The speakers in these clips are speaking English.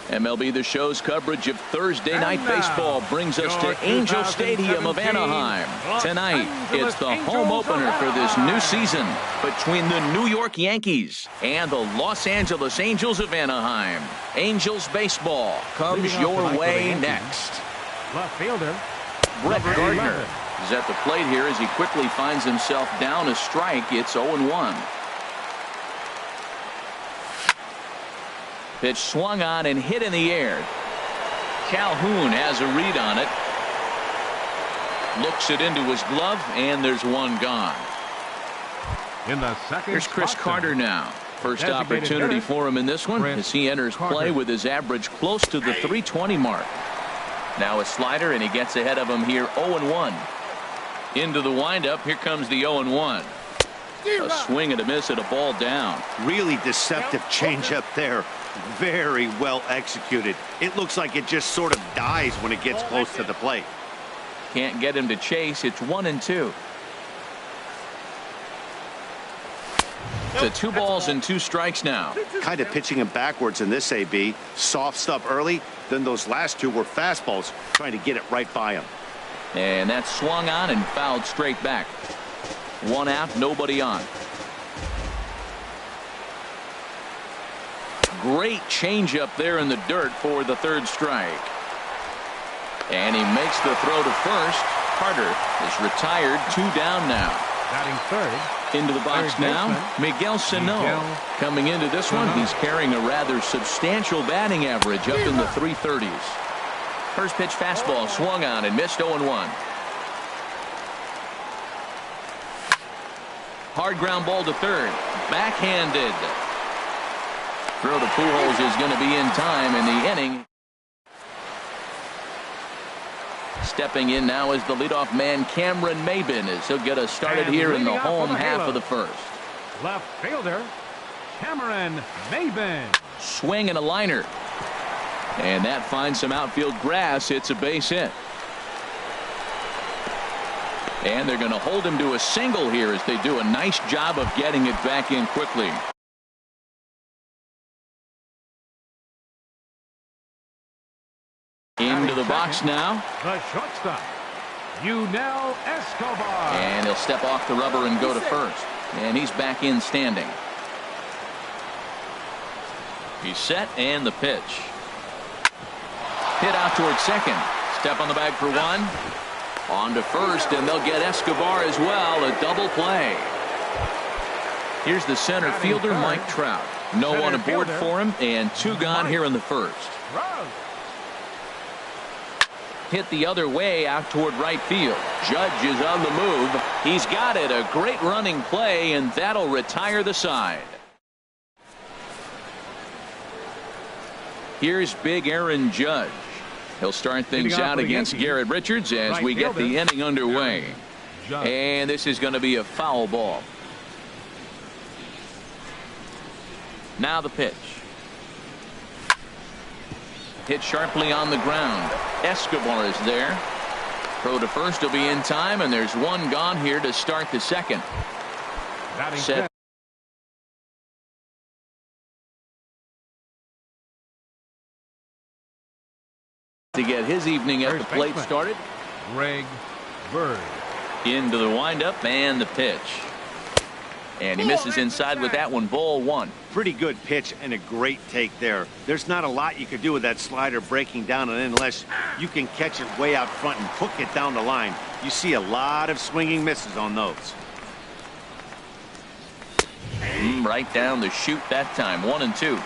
MLB The Show's coverage of Thursday night baseball brings us to Angel Stadium of Anaheim. Tonight, it's the home opener for this new season between the New York Yankees and the Los Angeles Angels of Anaheim. Angels baseball comes your way next. Left fielder Brett Gardner is at the plate here as he quickly finds himself down a strike. It's 0-1. Pitch swung on and hit in the air. Calhoun has a read on it. Looks it into his glove, and there's one gone. in the second. Here's Chris Carter now. First opportunity for him in this one as he enters play with his average close to the 320 mark. Now a slider, and he gets ahead of him here. 0-1. Into the windup. Here comes the 0-1. A swing and a miss at a ball down. Really deceptive changeup there. Very well executed. It looks like it just sort of dies when it gets close to the plate. Can't get him to chase. It's 1-2. To 2 balls and 2 strikes now. Kind of pitching him backwards in this AB. Soft stuff early. Then those last 2 were fastballs, trying to get it right by him. And that swung on and fouled straight back. 1 out, nobody on. Great changeup there in the dirt for the 3rd strike. And he makes the throw to first. Carter is retired. 2 down now. Batting third. Into the box now, Miguel Sano. Coming into this one, he's carrying a rather substantial batting average up in the 330s. First pitch fastball swung on and missed. 0-1. Hard ground ball to third. Backhanded. Throw to Pujols is going to be in time in the inning. Stepping in now is the leadoff man Cameron Maybin as he'll get us started here in the home half of the first. Left fielder Cameron Maybin. Swing and a liner. And that finds some outfield grass. It's a base hit. And they're going to hold him to a single here as they do a nice job of getting it back in quickly. Into the box now. The shortstop, Yunel Escobar. And he'll step off the rubber and go to first. And he's back in standing. He's set, and the pitch. Hit out towards second. Step on the bag for 1. On to first, and they'll get Escobar as well. A double play. Here's the center fielder, Mike Trout. No one aboard for him, and 2 gone here in the first. Hit the other way out toward right field. Judge is on the move. He's got it. A great running play, and that'll retire the side. Here's big Aaron Judge. He'll start things out against Garrett Richards as we get the inning underway. And this is going to be a foul ball. Now the pitch. Hit sharply on the ground. Escobar is there. Throw to first will be in time, and there's 1 gone here to start the second. Set. To get his evening at the plate started. Greg Bird. Into the windup and the pitch. And he misses inside with that one. Ball 1. Pretty good pitch and a great take there. There's not a lot you could do with that slider breaking down, and unless you can catch it way out front and hook it down the line, you see a lot of swinging misses on those. Right down the chute that time. 1-2.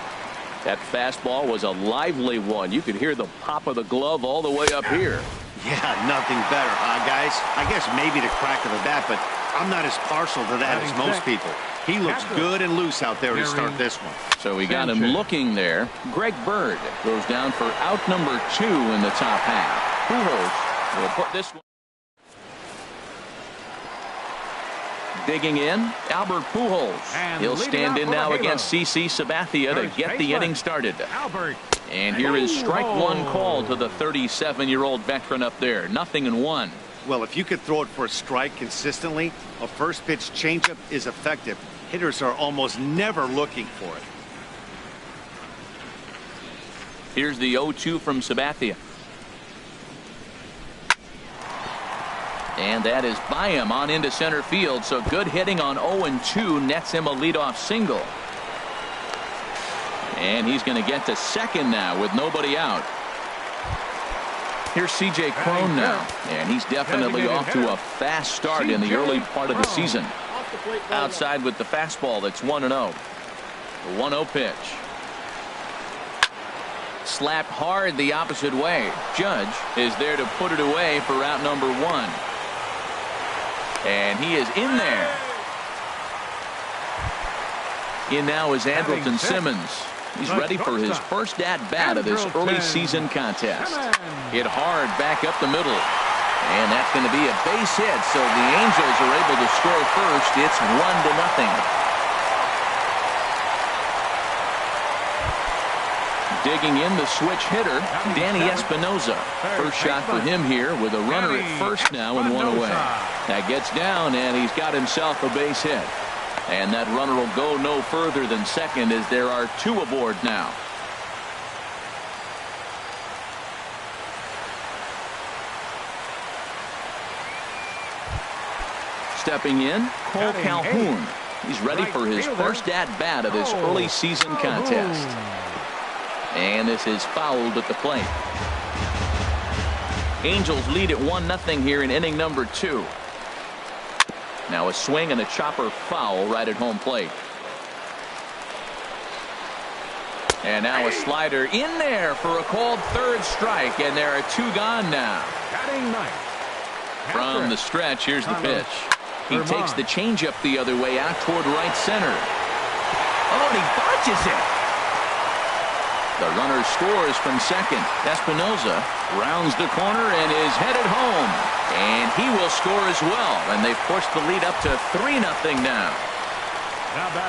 That fastball was a lively one. You could hear the pop of the glove all the way up here. Yeah, nothing better, huh, guys? I guess maybe the crack of the bat, but I'm not as partial to that as most people. He looks good and loose out there to start this one. So we got him looking there. Greg Bird goes down for out number 2 in the top half. Pujols will put this one. Digging in, Albert Pujols. He'll stand in now against CC Sabathia to get the inning started. And here is strike 1 call to the 37-year-old veteran up there. 0-1. Well, if you could throw it for a strike consistently, a first pitch changeup is effective. Hitters are almost never looking for it. Here's the 0-2 from Sabathia. And that is by him on into center field. So good hitting on 0-2 nets him a leadoff single. And he's going to get to second now with nobody out. Here's C.J. Cron now. And he's definitely off to a fast start in the early part of the season. Outside with the fastball that's 1-0. The 1-0 pitch. Slapped hard the opposite way. Judge is there to put it away for out number 1. And he is in there. In now is Andrelton Simmons. He's ready for his first at-bat of this early season contest. Hit hard back up the middle. And that's going to be a base hit. So the Angels are able to score first. It's 1-0. Digging in the switch hitter, Danny Espinoza. First shot for him here with a runner at first now and 1 away. That gets down and he's got himself a base hit. And that runner will go no further than second as there are 2 aboard now. Stepping in, Cole Calhoun. He's ready for his first at-bat of this early season contest. And this is fouled at the plate. Angels lead at 1-0 here in inning number 2. Now a swing and a chopper foul right at home plate. And now a slider in there for a called third strike. And there are 2 gone now. From the stretch, here's the pitch. He takes the changeup the other way out toward right center. Oh, and he botches it. The runner scores from second. Espinoza rounds the corner and is headed home. And he will score as well. And they've pushed the lead up to 3-0 now.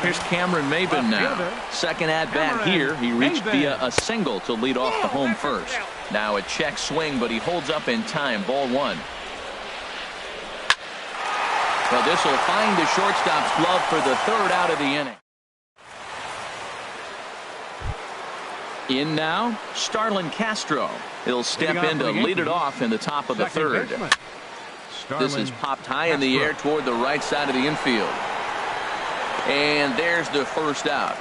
Here's Cameron Maben now. Second at-bat here. He reached via a single to lead off the home first. Now a check swing, but he holds up in time. Ball 1. Well, this will find the shortstop's glove for the 3rd out of the inning. In now, Starlin Castro. He'll step in to lead it off in the top of the 3rd. This is popped high in the air toward the right side of the infield. And there's the first out.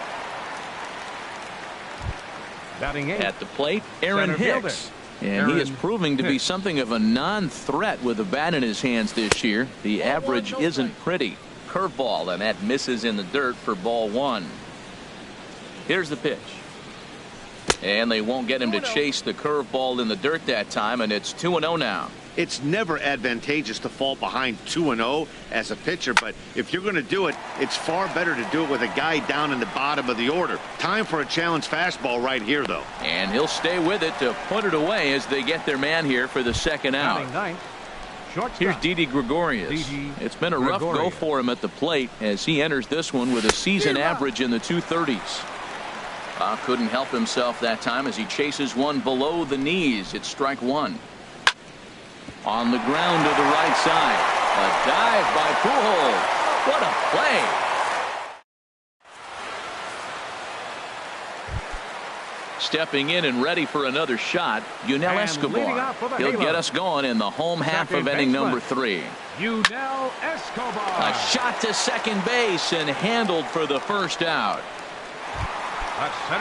At the plate, Aaron Hicks. And he is proving to be something of a non-threat with a bat in his hands this year. The average isn't pretty. Curveball, and that misses in the dirt for ball 1. Here's the pitch. And they won't get him to chase the curveball in the dirt that time, and it's 2-0 now. It's never advantageous to fall behind 2-0 as a pitcher, but if you're going to do it, it's far better to do it with a guy down in the bottom of the order. Time for a challenge fastball right here, though. And he'll stay with it to put it away as they get their man here for the second out. Here's Didi Gregorius. It's been a rough go for him at the plate as he enters this one with a season average in the 230s. Couldn't help himself that time as he chases one below the knees. It's strike 1. On the ground to the right side. A dive by Pujols. What a play. Stepping in and ready for another shot, Yunel Escobar. He'll get us going in the home half of inning number 3. Yunel Escobar. A shot to second base and handled for the first out.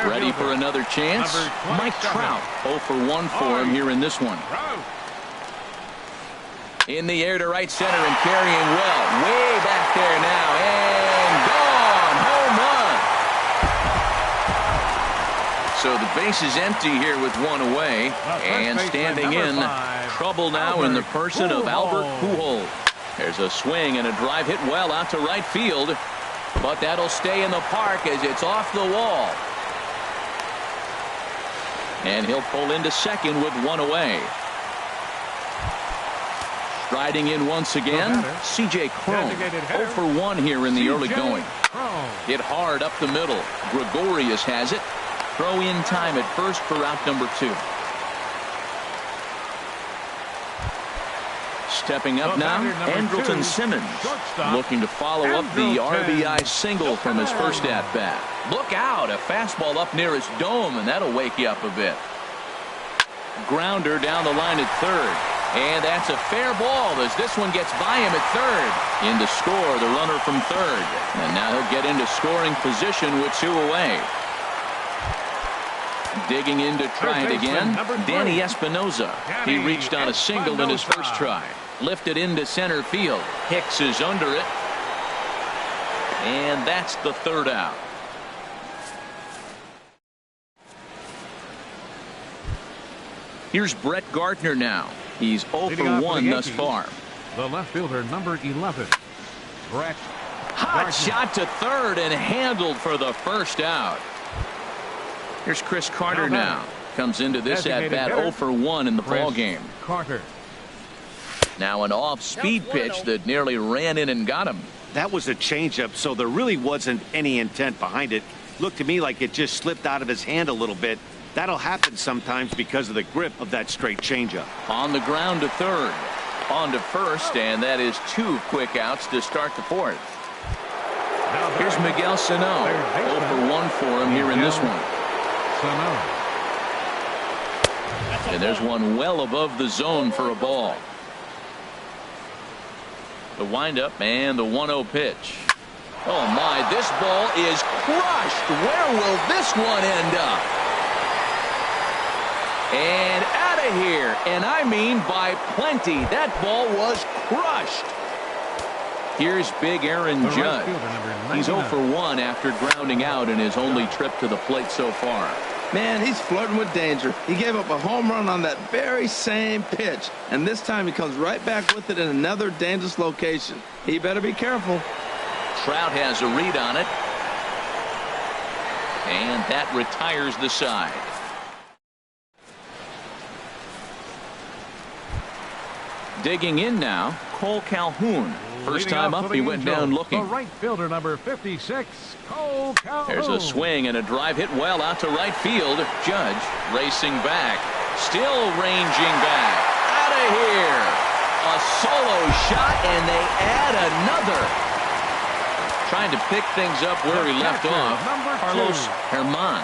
Ready for another chance? Mike Trout. 0 for 1 for him here in this one. In the air to right center and carrying well. Way back there now. And gone. Home run. So the base is empty here with 1 away. And standing in, trouble now in the person of Albert Pujols. There's a swing and a drive hit well out to right field. But that'll stay in the park as it's off the wall. And he'll pull into second with 1 away. Striding in once again, C.J. Cron. 0 for 1 here in the early going. Hit hard up the middle. Gregorius has it. Throw in time at first for out number 2. Stepping up now, Andrelton Simmons. Looking to follow up the RBI single from his first at-bat. Look out, a fastball up near his dome, and that'll wake you up a bit. Grounder down the line at third. And that's a fair ball as this one gets by him at third. In to score the runner from third. And now he'll get into scoring position with 2 away. Digging in to try it again. Danny Espinoza. He reached on a single in his first try. Lifted into center field. Hicks is under it. And that's the third out. Here's Brett Gardner now. He's 0 for 1 thus far. The left fielder, number 11, Brett. Hot shot to third and handled for the first out. Here's Chris Carter now. Comes into this at-bat 0 for 1 in the ball game. Carter. Now an off-speed pitch that nearly ran in and got him. That was a changeup, so there really wasn't any intent behind it. Looked to me like it just slipped out of his hand a little bit. That'll happen sometimes because of the grip of that straight changeup. On the ground to third. On to first, and that is 2 quick outs to start the fourth. Here's Miguel Sano. 0 for 1 for him here in this one. And there's one well above the zone for a ball. The windup and the 1-0 pitch. Oh my, this ball is crushed. Where will this one end up? And out of here. And I mean by plenty. That ball was crushed. Here's big Aaron Judge. He's 0 for 1 after grounding out in his only trip to the plate so far. Man, he's flirting with danger. He gave up a home run on that very same pitch. And this time he comes right back with it in another dangerous location. He better be careful. Trout has a read on it. And that retires the side. Digging in now, Cole Calhoun. First time up, he went down looking. The right fielder, number 56, Cole Calhoun. There's a swing and a drive hit well out to right field. Judge racing back. Still ranging back. Out of here. A solo shot, and they add another. Trying to pick things up where he left off. Carlos Herman.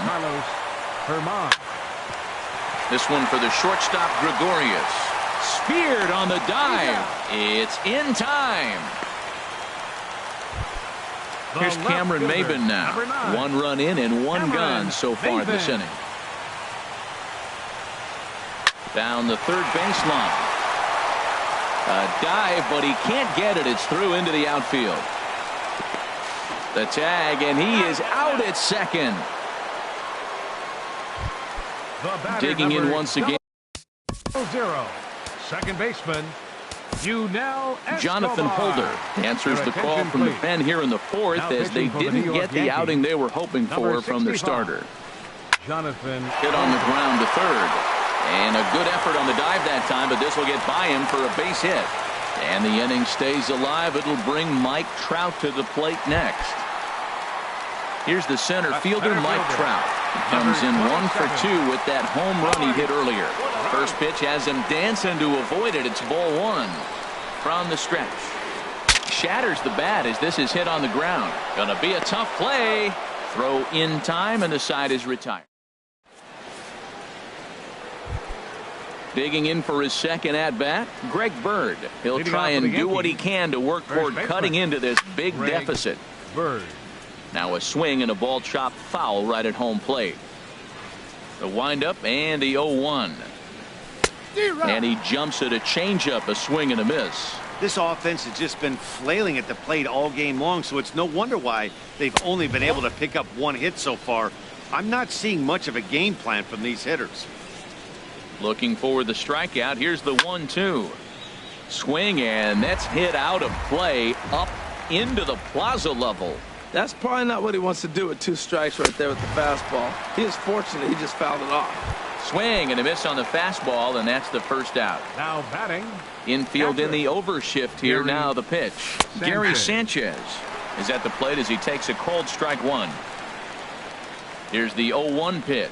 This one for the shortstop, Gregorius. Speared on the dive. It's in time. Here's Cameron Maben now. 1 run in and 1 gone so far this inning. Down the third baseline. A dive, but he can't get it. It's through into the outfield. The tag, and he is out at second. Digging in once again. 0. Second baseman, Jonathan Holder answers the call from the pen here in the fourth as they didn't get the outing they were hoping for from their starter. Jonathan hit on the ground to third. And a good effort on the dive that time, but this will get by him for a base hit. And the inning stays alive. It'll bring Mike Trout to the plate next. Here's the center fielder, Mike Trout. He comes in 1 for 2 with that home run he hit earlier. First pitch has him dancing to avoid it. It's ball 1 from the stretch. Shatters the bat as this is hit on the ground. Gonna be a tough play. Throw in time, and the side is retired. Digging in for his second at-bat, Greg Bird. He'll try and do what he can to work toward cutting into this big deficit. Bird. Now a swing and a ball chopped foul right at home plate. The windup and the 0-1. And he jumps at a changeup, a swing and a miss. This offense has just been flailing at the plate all game long, so it's no wonder why they've only been able to pick up 1 hit so far. I'm not seeing much of a game plan from these hitters. Looking for the strikeout. Here's the 1-2. Swing, and that's hit out of play up into the plaza level. That's probably not what he wants to do with 2 strikes right there with the fastball. He is fortunate he just fouled it off. Swing and a miss on the fastball, and that's the first out. Now batting. Infield in the overshift here. Now the pitch. Gary Sanchez is at the plate as he takes a cold strike 1. Here's the 0-1 pitch.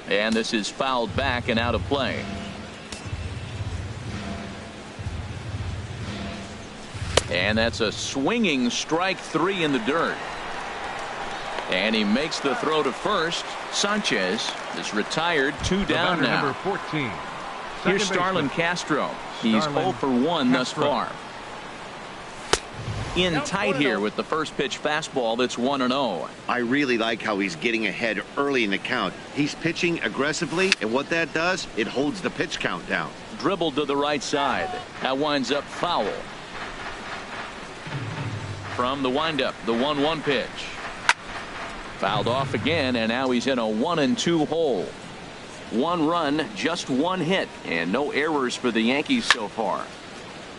And this is fouled back and out of play. And that's a swinging strike 3 in the dirt. And he makes the throw to first. Sanchez is retired, 2 down now. Number 14. Here's Starlin Castro. He's 0 for 1 thus far. In tight here with the first pitch fastball that's 1-0. I really like how he's getting ahead early in the count. He's pitching aggressively, and what that does, it holds the pitch count down. Dribbled to the right side. That winds up foul. From the windup, the 1-1 pitch. Fouled off again, and now he's in a 1-2 hole. 1 run, just 1 hit, and no errors for the Yankees so far.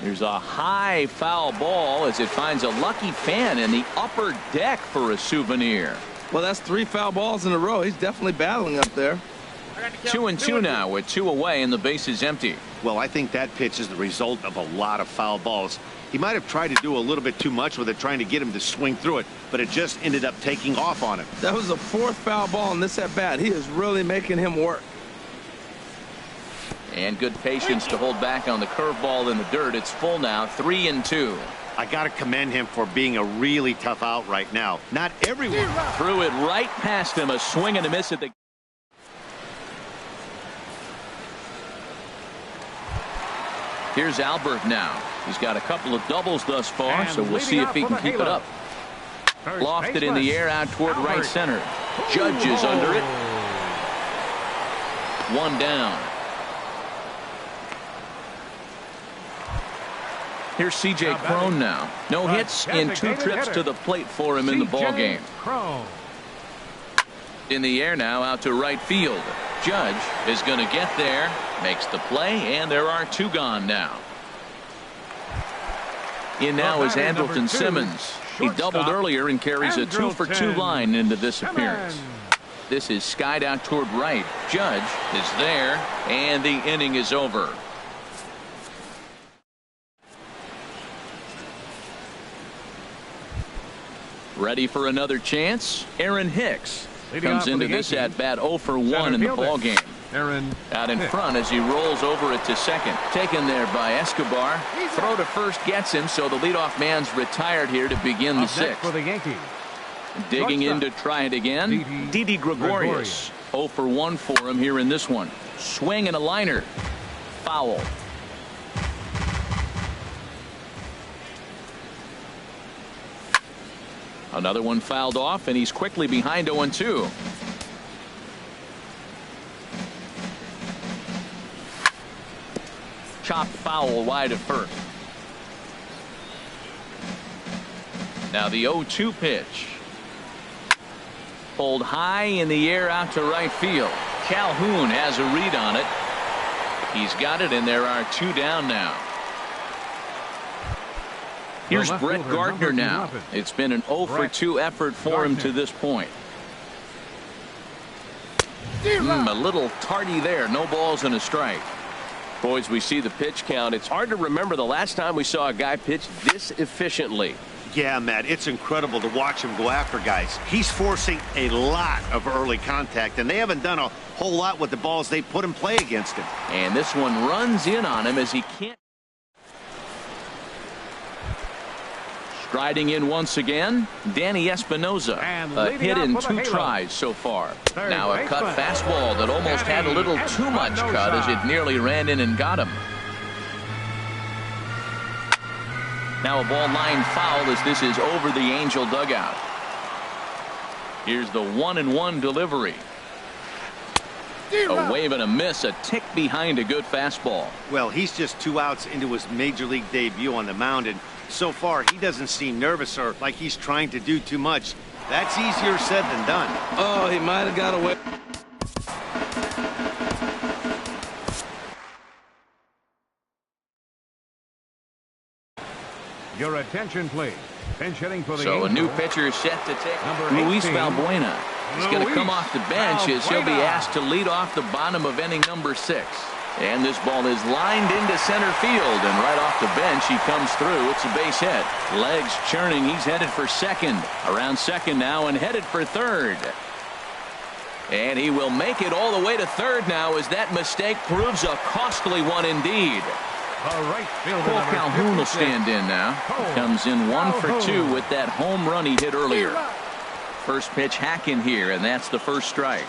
There's a high foul ball as it finds a lucky fan in the upper deck for a souvenir. Well, that's 3 foul balls in a row. He's definitely battling up there. 2-2 now with 2 away and the base is empty. Well, I think that pitch is the result of a lot of foul balls. He might have tried to do a little bit too much with it, trying to get him to swing through it, but it just ended up taking off on him. That was the 4th foul ball in this at bat. He is really making him work. And good patience to hold back on the curveball in the dirt. It's full now, 3-2. I got to commend him for being a really tough out right now. Not everyone. Threw it right past him, a swing and a miss at the. Here's Albert now. He's got a couple of doubles thus far, And so we'll see if he can keep it up. First Lofted in the baseman, air out toward right Albert. center. Judge is under it. 1 down. Here's C.J. Cron now. No hits in 2 trips to the plate for him in the ball game. Cron. In the air now out to right field. Judge is going to get there, makes the play, and there are 2 gone now. In now is Andrelton Simmons. He doubled earlier and carries a 2 for 2 line into this appearance. This is skied out toward right. Judge is there, and the inning is over. Ready for another chance? Aaron Hicks comes into this at bat 0 for 1 in the ball game. Out in front as he rolls over it to second. Taken there by Escobar. Throw to first gets him, so the leadoff man's retired here to begin the 6th. For the Yankees. Digging in to try it again. Didi Gregorius. 0 for 1 for him here in this one. Swing and a liner. Foul. Another one fouled off, and he's quickly behind 0-2. Chopped foul wide of first. Now the 0-2 pitch. Pulled high in the air out to right field. Calhoun has a read on it. He's got it, and there are 2 down now. Here's Brett Gardner now. It's been an 0 for 2 effort for him to this point. A little tardy there. No balls and a strike. Boys, we see the pitch count. It's hard to remember the last time we saw a guy pitch this efficiently. Yeah, Matt, it's incredible to watch him go after guys. He's forcing a lot of early contact, and they haven't done a whole lot with the balls they put in play against him. And this one runs in on him as he can't. Striding in once again, Danny Espinosa. A hit in 2 tries so far. Now a cut fastball that almost had a little too much cut as it nearly ran in and got him. Now a ball line foul as this is over the Angel dugout. Here's the 1-1 delivery. A wave and a miss, a tick behind a good fastball. Well, he's just 2 outs into his major league debut on the mound, and so far he doesn't seem nervous or like he's trying to do too much. That's easier said than done. Oh, he might have got away. Your attention, please. Pinch hitting for the So a Angels. new pitcher set to take. Number Luis 18. Valbuena. He's going to come Luis off the bench as he'll be Valbuena. asked to lead off the bottom of inning number 6. And this ball is lined into center field, and right off the bench he comes through. It's a base hit. Legs churning. He's headed for second. Around second now and headed for third. And he will make it all the way to third now as that mistake proves a costly one indeed. Right fielder, Cole number Calhoun will 56. stand in now. Comes in 1 for 2 with that home run he hit earlier. First pitch hacking here, and that's the first strike.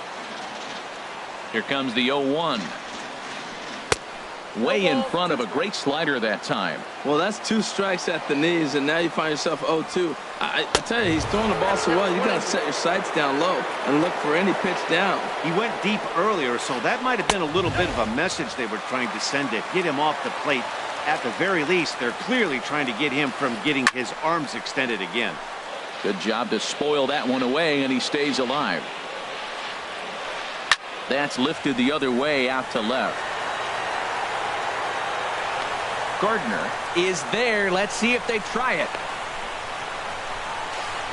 Here comes the 0-1. Way in front of a great slider that time. Well, that's 2 strikes at the knees, and now you find yourself 0-2. I tell you, he's throwing the ball so well, you got to set your sights down low and look for any pitch down. He went deep earlier, so that might have been a little bit of a message they were trying to send to get him off the plate. At the very least, they're clearly trying to get him from getting his arms extended again. Good job to spoil that one away, and he stays alive. That's lifted the other way out to left. Gardner is there. Let's see if they try it.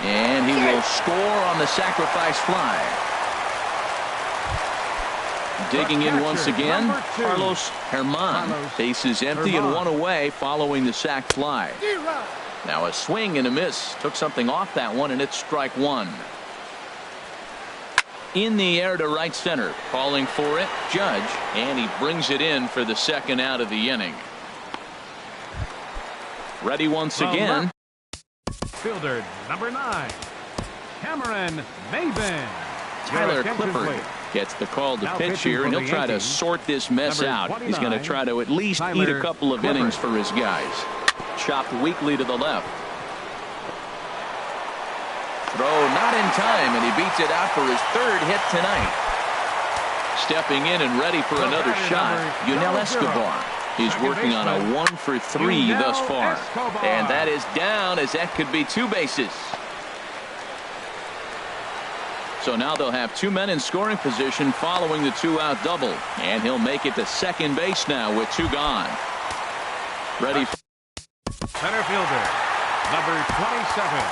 And he will score on the sacrifice fly. Digging in once again, Carlos Herman. Base is empty and 1 away following the sac fly. Now a swing and a miss. Took something off that one, and it's strike 1. In the air to right center. Calling for it, Judge. And he brings it in for the second out of the inning. Ready once again. Fielder number 9, Cameron Maven. Tyler Clippard gets the call to pitch here, and he'll try to sort this mess out. He's going to try to at least eat a couple of innings for his guys. Chopped weakly to the left. Throw not in time, and he beats it out for his 3rd hit tonight. Stepping in and ready for another shot, Yunel Escobar. He's working on a 1 for 3 thus far. And that is down, as that could be 2 bases. So now they'll have 2 men in scoring position following the 2-out double. And he'll make it to second base now with 2 gone. Ready. Center fielder number 27.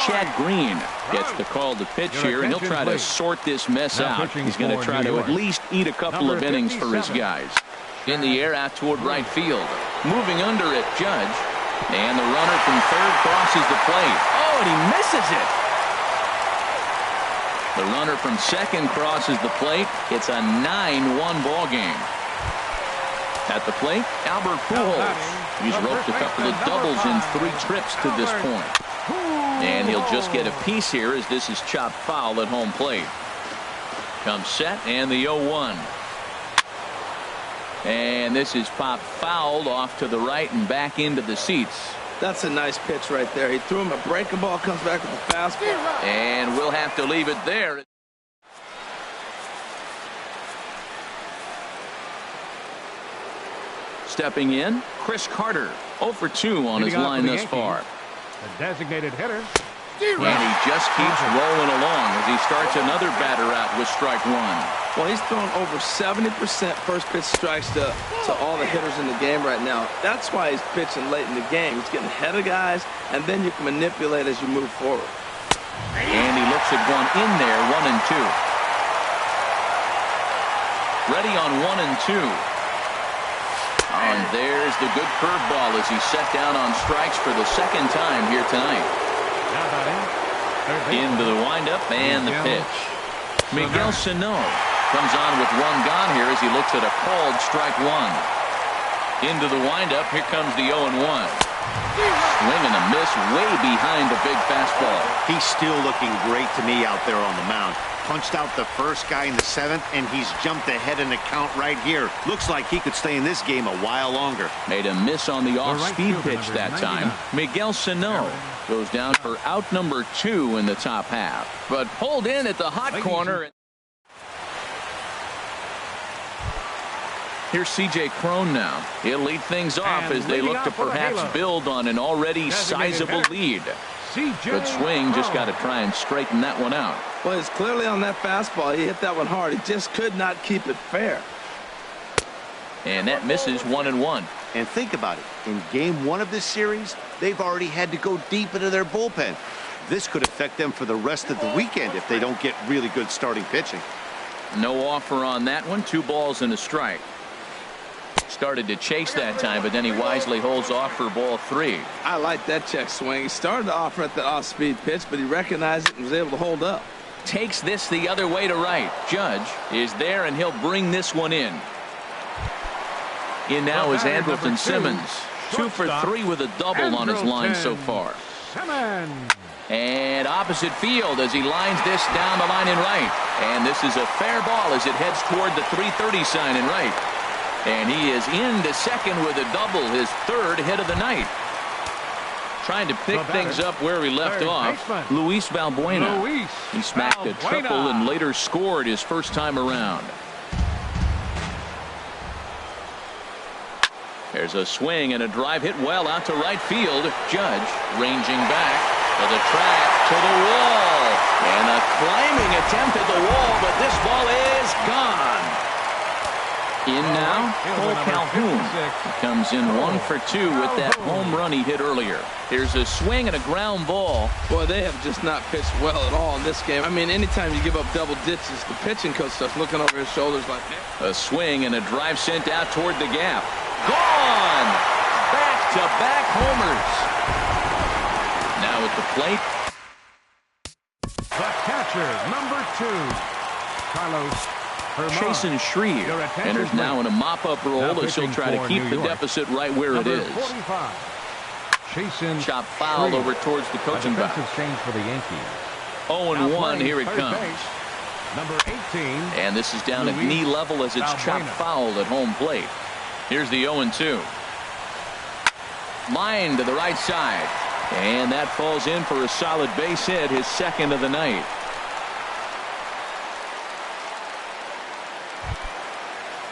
Chad Green gets the call to pitch here, and he'll try to sort this mess out. He's going to try to at least eat a couple of innings for his guys. In the air out toward right field. Moving under it, Judge. And the runner from third crosses the plate. Oh, and he misses it. The runner from second crosses the plate. It's a 9-1 ball game. At the plate, Albert Pujols. He's roped a couple of doubles in 3 trips to this point. And he'll just get a piece here as this is chopped foul at home plate. Comes set, and the 0-1. And this is popped fouled off to the right and back into the seats. That's a nice pitch right there. He threw him a breaking ball, comes back with a fastball. And we'll have to leave it there. Stepping in, Chris Carter. 0 for 2 on his line thus far. The designated hitter. And he just keeps rolling along as he starts another batter out with strike 1. Well, he's throwing over 70% first pitch strikes to all the hitters in the game right now. That's why he's pitching late in the game. He's getting ahead of guys, and then you can manipulate as you move forward. And he looks at one in there, 1 and 2. Ready on 1 and 2. And there's the good curveball as he's set down on strikes for the second time here tonight. Into the windup and the pitch. Miguel Sano comes on with 1 gone here as he looks at a called strike 1. Into the windup, here comes the 0-1. Swing and a miss way behind the big fastball. He's still looking great to me out there on the mound. Punched out the first guy in the 7th, and he's jumped ahead in the count right here. Looks like he could stay in this game a while longer. Made a miss on the off-speed pitch that time. Miguel Sano goes down for out number 2 in the top half. But pulled in at the hot corner. Here's C.J. Cron now. He'll lead things off as they look to perhaps build on an already sizable lead. Good swing, just got to try and straighten that one out. Well, he's clearly on that fastball. He hit that one hard. He just could not keep it fair. And that misses 1-1. And think about it. In game 1 of this series, they've already had to go deep into their bullpen. This could affect them for the rest of the weekend if they don't get really good starting pitching. No offer on that one. 2 balls and a strike. Started to chase that time, but then he wisely holds off for ball 3. I like that check swing. He started to offer at the off-speed pitch, but he recognized it and was able to hold up. Takes this the other way to right. Judge is there, and he'll bring this one in. In now is Andrelton Simmons. 2 for 3 with a double on his line so far. And opposite field as he lines this down the line in right. And this is a fair ball as it heads toward the 330 sign in right. And he is into second with a double, his third hit of the night. Trying to pick things up where he left off, Luis Valbuena. He smacked a triple and later scored his first time around. There's a swing and a drive hit well out to right field. Judge ranging back to the track, to the wall. And a climbing attempt at the wall, but this ball is gone. In now, Cole Calhoun. He comes in 1 for 2 with that home run he hit earlier. Here's a swing and a ground ball. Boy, they have just not pitched well at all in this game. I mean, anytime you give up double ditches, the pitching coach starts looking over his shoulders like that. A swing and a drive sent out toward the gap. Gone! Back-to-back homers. Now at the plate. The catcher, number 2, Carlos Chasen Shreve enters now in a mop-up role as he'll try to keep the deficit right where it is. Chop foul over towards the coaching box. Change for the Yankees. 0-1, here it comes. Number 18. And this is down at knee level as it's chopped foul at home plate. Here's the 0-2. Line to the right side. And that falls in for a solid base hit, his second of the night.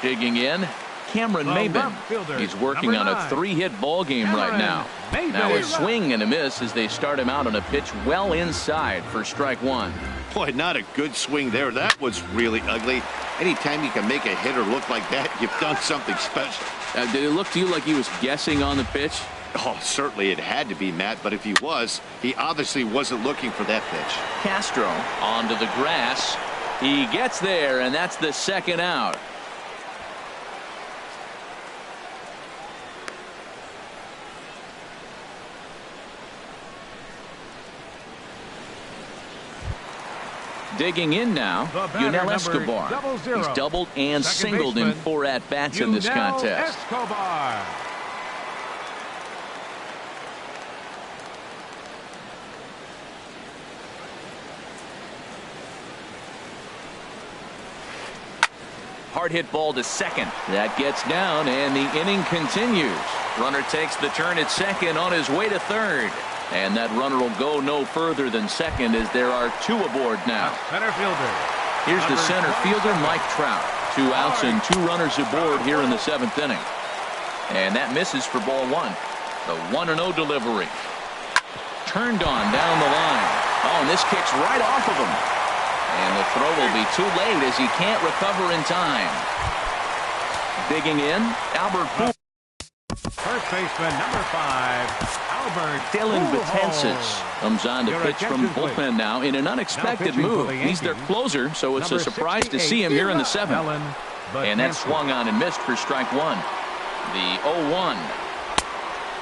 Digging in, Cameron Maben. He's working on a 3-hit ball game right now. Now a swing and a miss as they start him out on a pitch well inside for strike 1. Boy, not a good swing there. That was really ugly. Anytime you can make a hitter look like that, you've done something special. Did it look to you like he was guessing on the pitch? Oh, certainly it had to be, Matt, but if he was, he obviously wasn't looking for that pitch. Castro onto the grass. He gets there, and that's the second out. Digging in now, Yunel Escobar. He's doubled and singled in 4 at-bats in this contest. Escobar. Hard hit ball to second. That gets down, and the inning continues. Runner takes the turn at second on his way to third. And that runner will go no further than second as there are 2 aboard now. Center fielder. Here's the center fielder, Mike Trout. 2 outs and 2 runners aboard here in the 7th inning. And that misses for ball 1. The 1-0 delivery. Turned on down the line. Oh, and this kicks right off of him. And the throw will be too late as he can't recover in time. Digging in, Albert Pujols. First baseman, number 5, Albert Dylan Pujols. Betances comes on to pitch from bullpen now in an unexpected move. He's their closer, so it's a surprise to see him here in the 7th. And that swung on and missed for strike 1. The 0-1.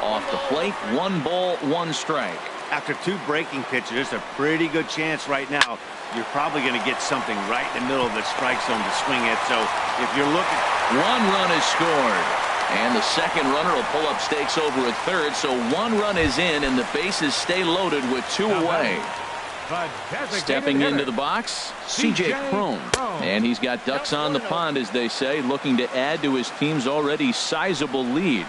Off the plate, 1 ball, 1 strike. After 2 breaking pitches, there's a pretty good chance right now you're probably going to get something right in the middle of the strike zone to swing at. So if you're looking... 1 run is scored. And the second runner will pull up stakes over at third, so 1 run is in, and the bases stay loaded with 2 away. Stepping into the box, C.J. Cron. And he's got ducks on the pond, as they say, looking to add to his team's already sizable lead.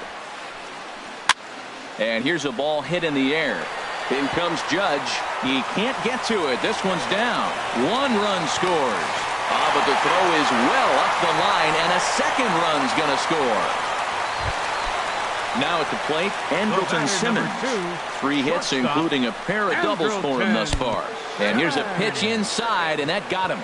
And here's a ball hit in the air. In comes Judge. He can't get to it. This one's down. 1 run scores. But the throw is well up the line, and a second run's going to score. Now at the plate, Andrelton Simmons. 3 hits, including a pair of doubles for him thus far. And here's a pitch inside, and that got him.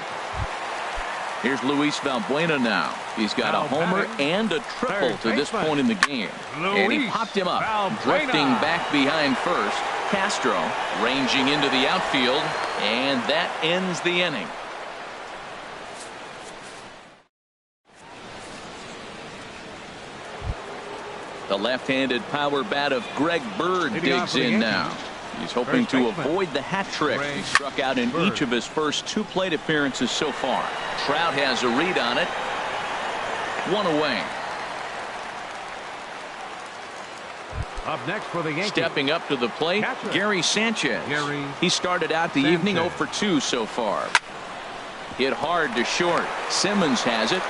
Here's Luis Valbuena now. He's got a homer and a triple to this point in the game. And he popped him up, drifting back behind first. Castro ranging into the outfield, and that ends the inning. The left-handed power bat of Greg Bird digs in now. He's hoping to avoid the hat trick. He struck out in each of his first 2 plate appearances so far. Trout has a read on it. 1 away. Up next for the Yankees. Stepping up to the plate, Catcher. Gary Sanchez. Gary He started out the evening 0 for 2 so far. Hit hard to short. Simmons has it.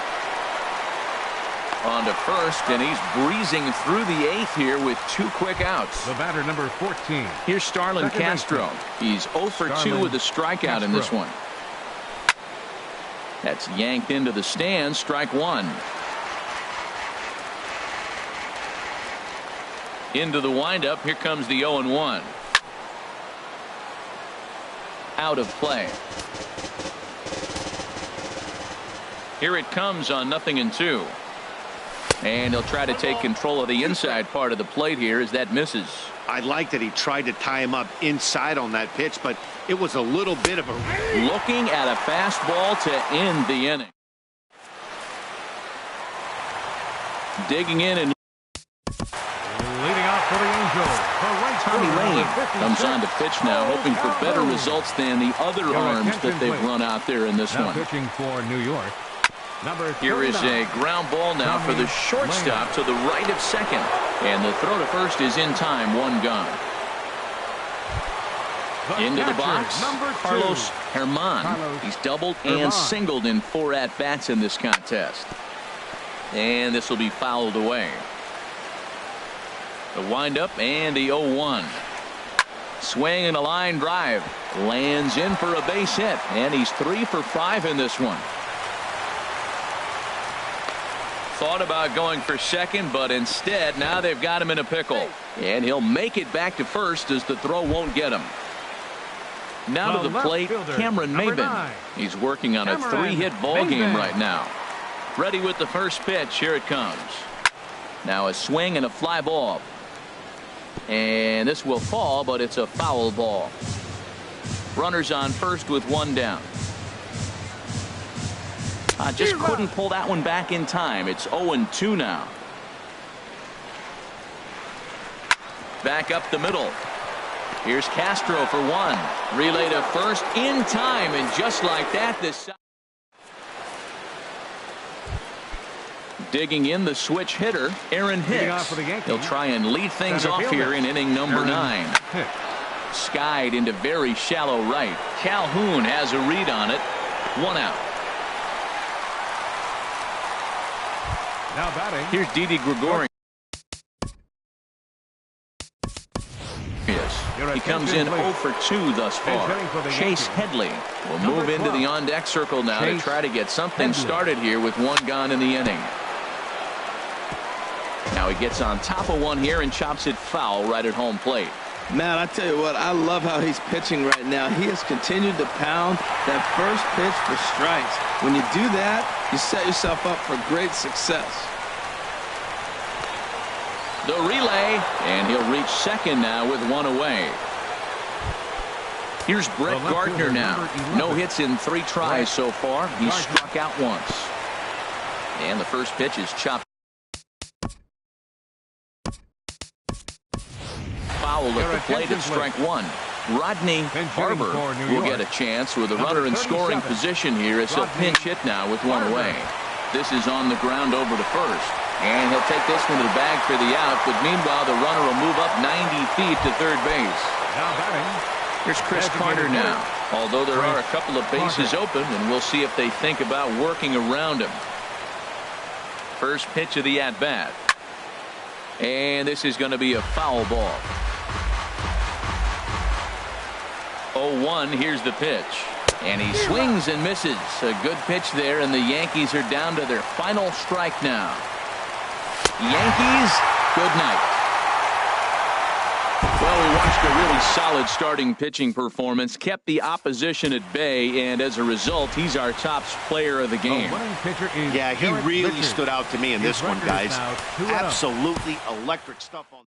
On to first, and he's breezing through the 8th here with 2 quick outs. The batter, number 14. Here's Starlin Second Castro. He's 0 for 2 Starlin with a strikeout in this Castro. one. That's yanked into the stands. Strike 1. Into the windup. Here comes the 0-1. Out of play. Here it comes on 0-2. And he'll try to take control of the inside part of the plate here as that misses. I like that he tried to tie him up inside on that pitch, but it was a little bit of a... Looking at a fastball to end the inning. Digging in and Leading off for the Angels. Tommy Lane comes on to pitch now, hoping for better results than the other arms that they've run out there in this Now one. pitching for New York. Number Here is a 39. ground ball now for the shortstop to the right of second. And the throw to first is in time. 1 gone. Into the catcher, box, number 2. Carlos Herman. Carlos He's doubled Herman. and singled in 4 at-bats in this contest. And this will be fouled away. The windup and the 0-1. Swing and a line drive. Lands in for a base hit. And he's 3 for 5 in this one. Thought about going for second, but instead now they've got him in a pickle. And he'll make it back to first as the throw won't get him. Now to the left plate, fielder, Cameron number Maben. 9. He's working on a Cameron 3-hit ball game Maben. right now. Ready with the first pitch. Here it comes. Now a swing and a fly ball. And this will fall, but it's a foul ball. Runners on first with 1 down. Just couldn't pull that one back in time. It's 0-2 now. Back up the middle. Here's Castro for 1. Relay to first in time, and just like that, this. Digging in the switch hitter, Aaron Leading off Hicks. for the Yankees. He'll try and lead things Center off fielder, here in inning number Aaron 9. Hicks. Skied into very shallow right. Calhoun has a read on it. 1 out. Now batting. Here's Didi Gregorius. He comes in 0 for 2 thus far. Chase Headley will move into the on-deck circle now to try to get something started here with 1 gone in the inning. Now he gets on top of one here and chops it foul right at home plate. Man, I tell you what, I love how he's pitching right now. He has continued to pound that first pitch for strikes. When you do that, you set yourself up for great success. The relay, and he'll reach second now with 1 away. Here's Brett Gardner now. No hits in 3 tries so far. He's struck out once. And the first pitch is chopped. Foul at the plate at strike 1. Rodney Barber will get a chance with a runner in scoring position here as he'll pinch hit now with 1 away. This is on the ground over to first. And he'll take this one to the bag for the out, but meanwhile the runner will move up 90 feet to third base. Now batting. Here's Chris Carter now. Although there are a couple of bases open, and we'll see if they think about working around him. First pitch of the at-bat. And this is going to be a foul ball. 0-1, here's the pitch. And he swings and misses. A good pitch there, and the Yankees are down to their final strike now. Yankees, good night. Well, we watched a really solid starting pitching performance, kept the opposition at bay, and as a result, he's our top player of the game. Yeah, he really stood out to me in this one, guys. Absolutely electric stuff on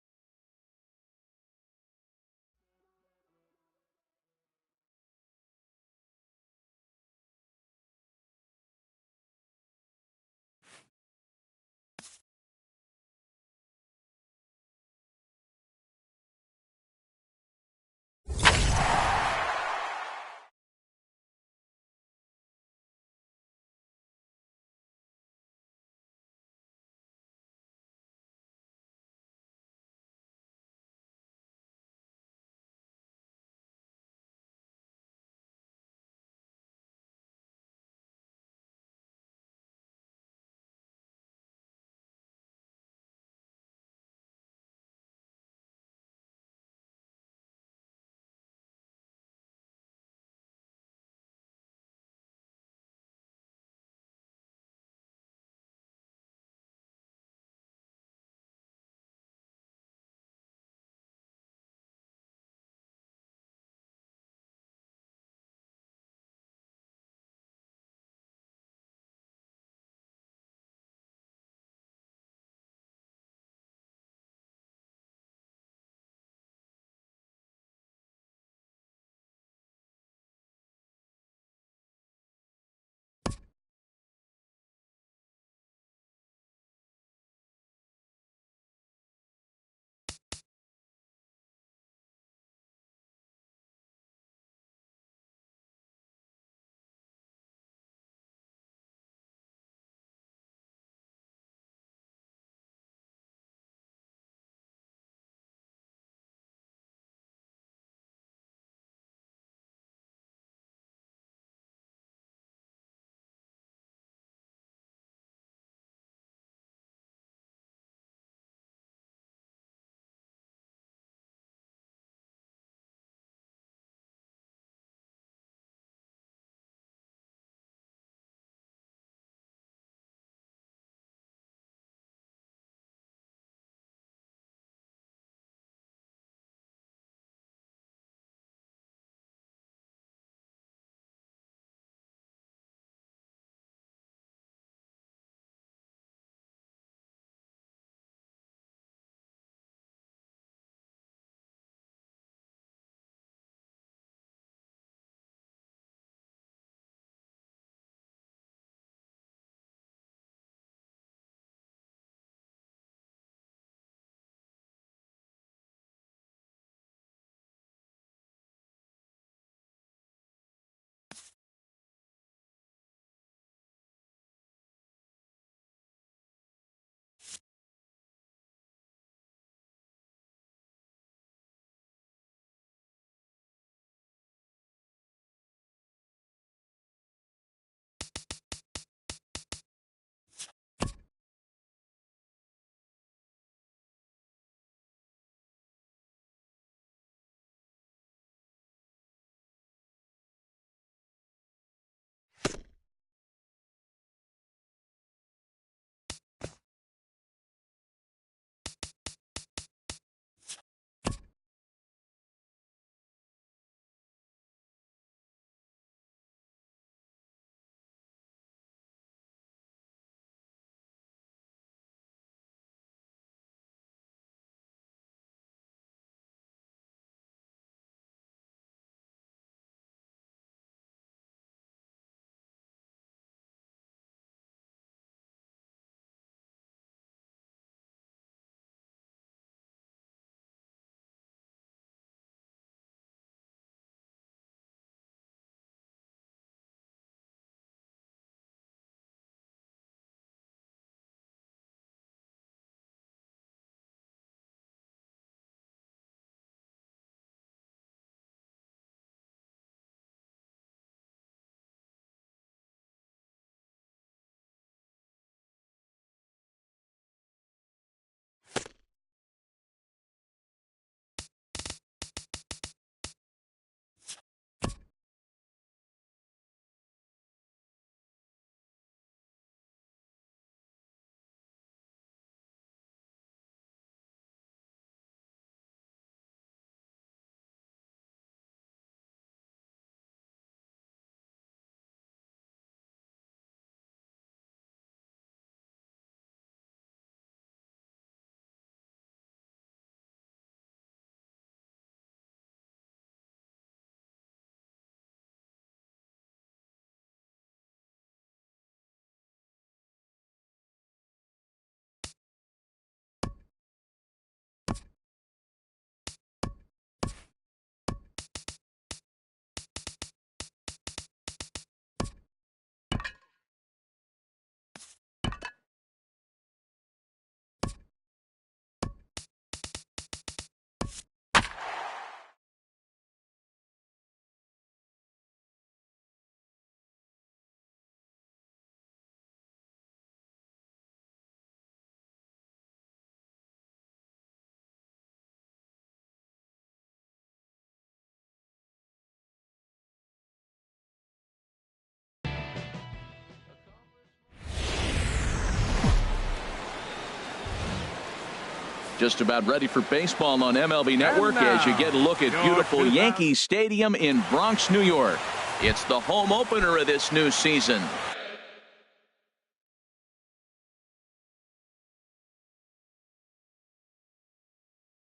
Just about ready for baseball on MLB Network as you get a look at beautiful Yankee Stadium in Bronx, New York. It's the home opener of this new season.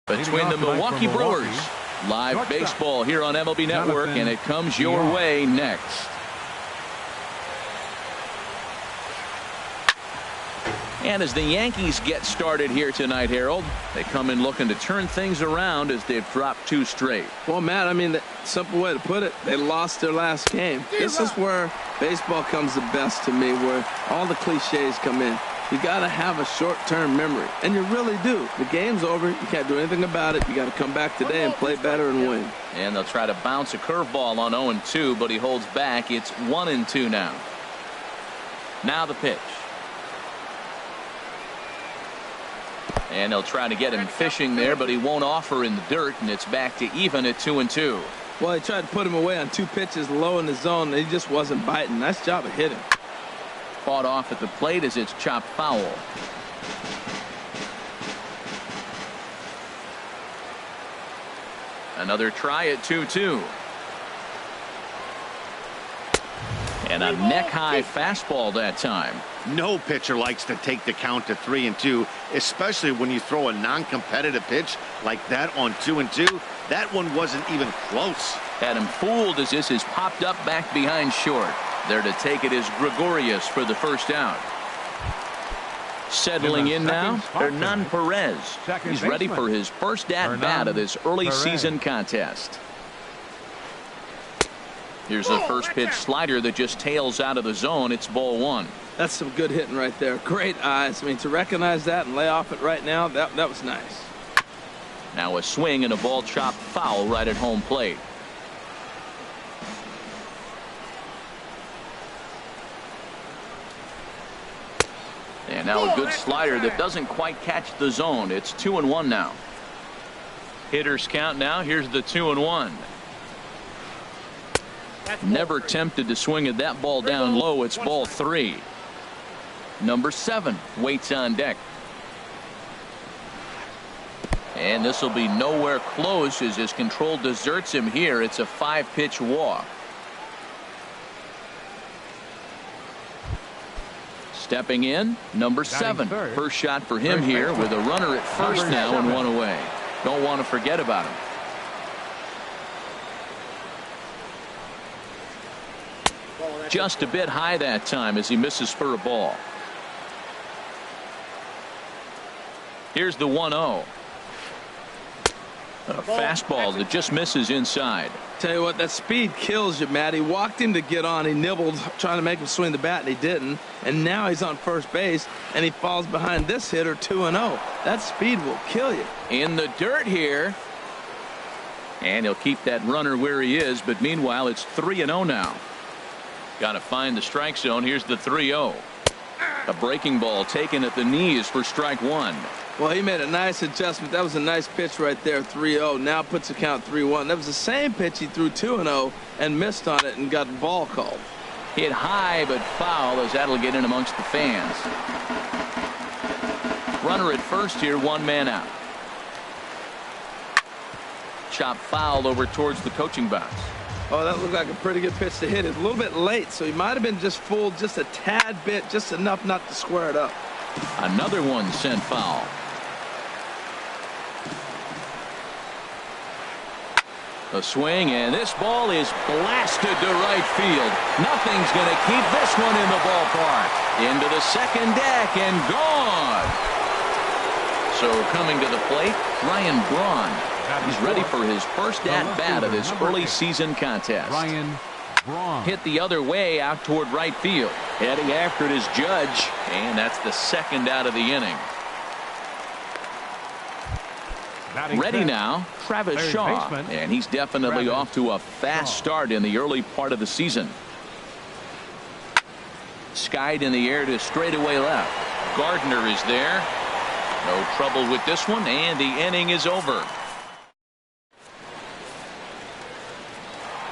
Between the Milwaukee Brewers. Live baseball here on MLB Network, and it comes your way next. And as the Yankees get started here tonight, Harold, they come in looking to turn things around as they've dropped 2 straight. Well, Matt, I mean, the simple way to put it, they lost their last game. This is where baseball comes the best to me, where all the cliches come in. You got to have a short-term memory, and you really do. The game's over. You can't do anything about it. You got to come back today and play better and win. And they'll try to bounce a curveball on 0-2, but he holds back. It's 1-2 now. Now the pitch. And they'll try to get him fishing there, but he won't offer in the dirt, and it's back to even at 2-2. Well, he tried to put him away on 2 pitches low in the zone, and he just wasn't biting. Nice job of hitting. Fought off at the plate as it's chopped foul. Another try at 2-2. And a neck-high fastball that time. No pitcher likes to take the count to 3-2, especially when you throw a non-competitive pitch like that on 2-2. That one wasn't even close. Had him fooled as this is popped up back behind short. There to take it is Gregorius for the first out. Settling in now, Hernan Perez. He's ready for his first at-bat of this early season contest. Here's the first pitch slider that just tails out of the zone. It's ball 1. That's some good hitting right there. Great eyes. I mean, to recognize that and lay off it right now, that was nice. Now a swing and a ball chopped foul right at home plate. And now a good slider that doesn't quite catch the zone. It's 2-1 now. Hitters count now. Here's the 2-1. Never tempted to swing at that ball down low. It's ball 3. Number 7 waits on deck. And this will be nowhere close as his control deserts him here. It's a 5-pitch walk. Stepping in, number 7. First shot for him here with a runner at first now and 1 away. Don't want to forget about him. Just a bit high that time as he misses for a ball. Here's the 1-0. A fastball that just misses inside. Tell you what, that speed kills you, Matt. He walked him to get on. He nibbled, trying to make him swing the bat, and he didn't. And now he's on first base, and he falls behind this hitter 2-0. That speed will kill you. In the dirt here. And he'll keep that runner where he is, but meanwhile, it's 3-0 now. Got to find the strike zone. Here's the 3-0. A breaking ball taken at the knees for strike 1. Well, he made a nice adjustment. That was a nice pitch right there, 3-0. Now puts the count 3-1. That was the same pitch he threw 2-0 and missed on it and got the ball called. Hit high but foul as that'll get in amongst the fans. Runner at first here, 1 man out. Chop fouled over towards the coaching box. Oh, that looked like a pretty good pitch to hit. It's a little bit late, so he might have been just fooled just a tad bit, just enough not to square it up. Another one sent foul. A swing, and this ball is blasted to right field. Nothing's going to keep this one in the ballpark. Into the second deck and gone. So coming to the plate, Ryan Braun. He's ready for his first at-bat of this early season contest. Ryan Braun. Hit the other way out toward right field. Heading after it is Judge, and that's the second out of the inning. Ready now, Travis Shaw, and he's definitely off to a fast start in the early part of the season. Skied in the air to straightaway left. Gardner is there. No trouble with this one, and the inning is over.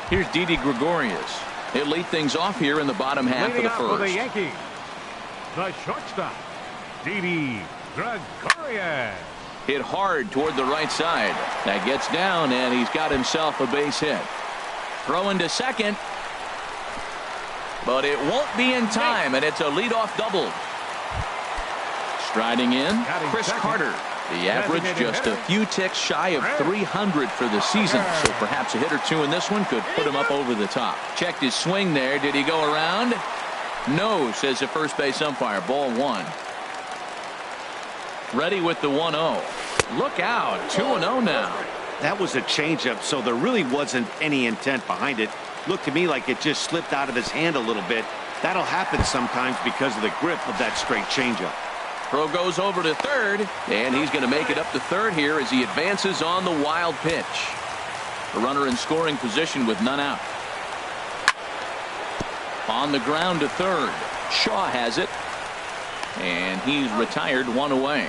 Here's Didi Gregorius. He'll lead things off here in the bottom half of the first. For the Yankees, the shortstop, Didi Gregorius. Hit hard toward the right side. That gets down, and he's got himself a base hit. Throwing to second. But it won't be in time, and it's a leadoff double. Striding in, Chris Carter. The average just a few ticks shy of 300 for the season, so perhaps a hit or two in this one could put him up over the top. Checked his swing there. Did he go around? No, says the first base umpire. Ball one. Ready with the 1-0. Look out, 2-0 now. That was a changeup, so there really wasn't any intent behind it. Looked to me like it just slipped out of his hand a little bit. That'll happen sometimes because of the grip of that straight changeup. Throw goes over to third, and he's going to make it up to third here as he advances on the wild pitch. The runner in scoring position with none out. On the ground to third. Shaw has it, and he's retired, one away.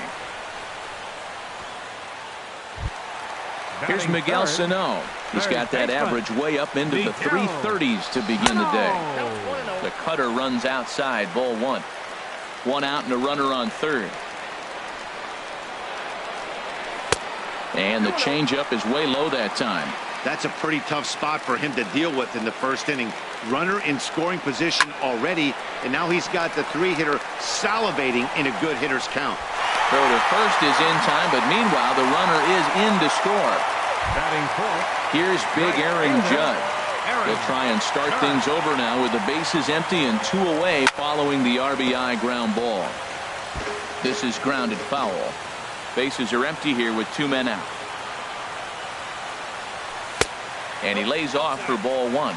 Here's Miguel Sano. He's got that average way up into the 330s to begin the day. The cutter runs outside, ball one. One out and a runner on third. And the changeup is way low that time. That's a pretty tough spot for him to deal with in the first inning. Runner in scoring position already, and now he's got the three-hitter salivating in a good hitter's count. Throw to first is in time, but meanwhile the runner is in to score. Batting fourth. Here's big Aaron Judge. He'll try and start things over now with the bases empty and two away following the RBI ground ball. This is grounded foul. Bases are empty here with two men out. And he lays off for ball one.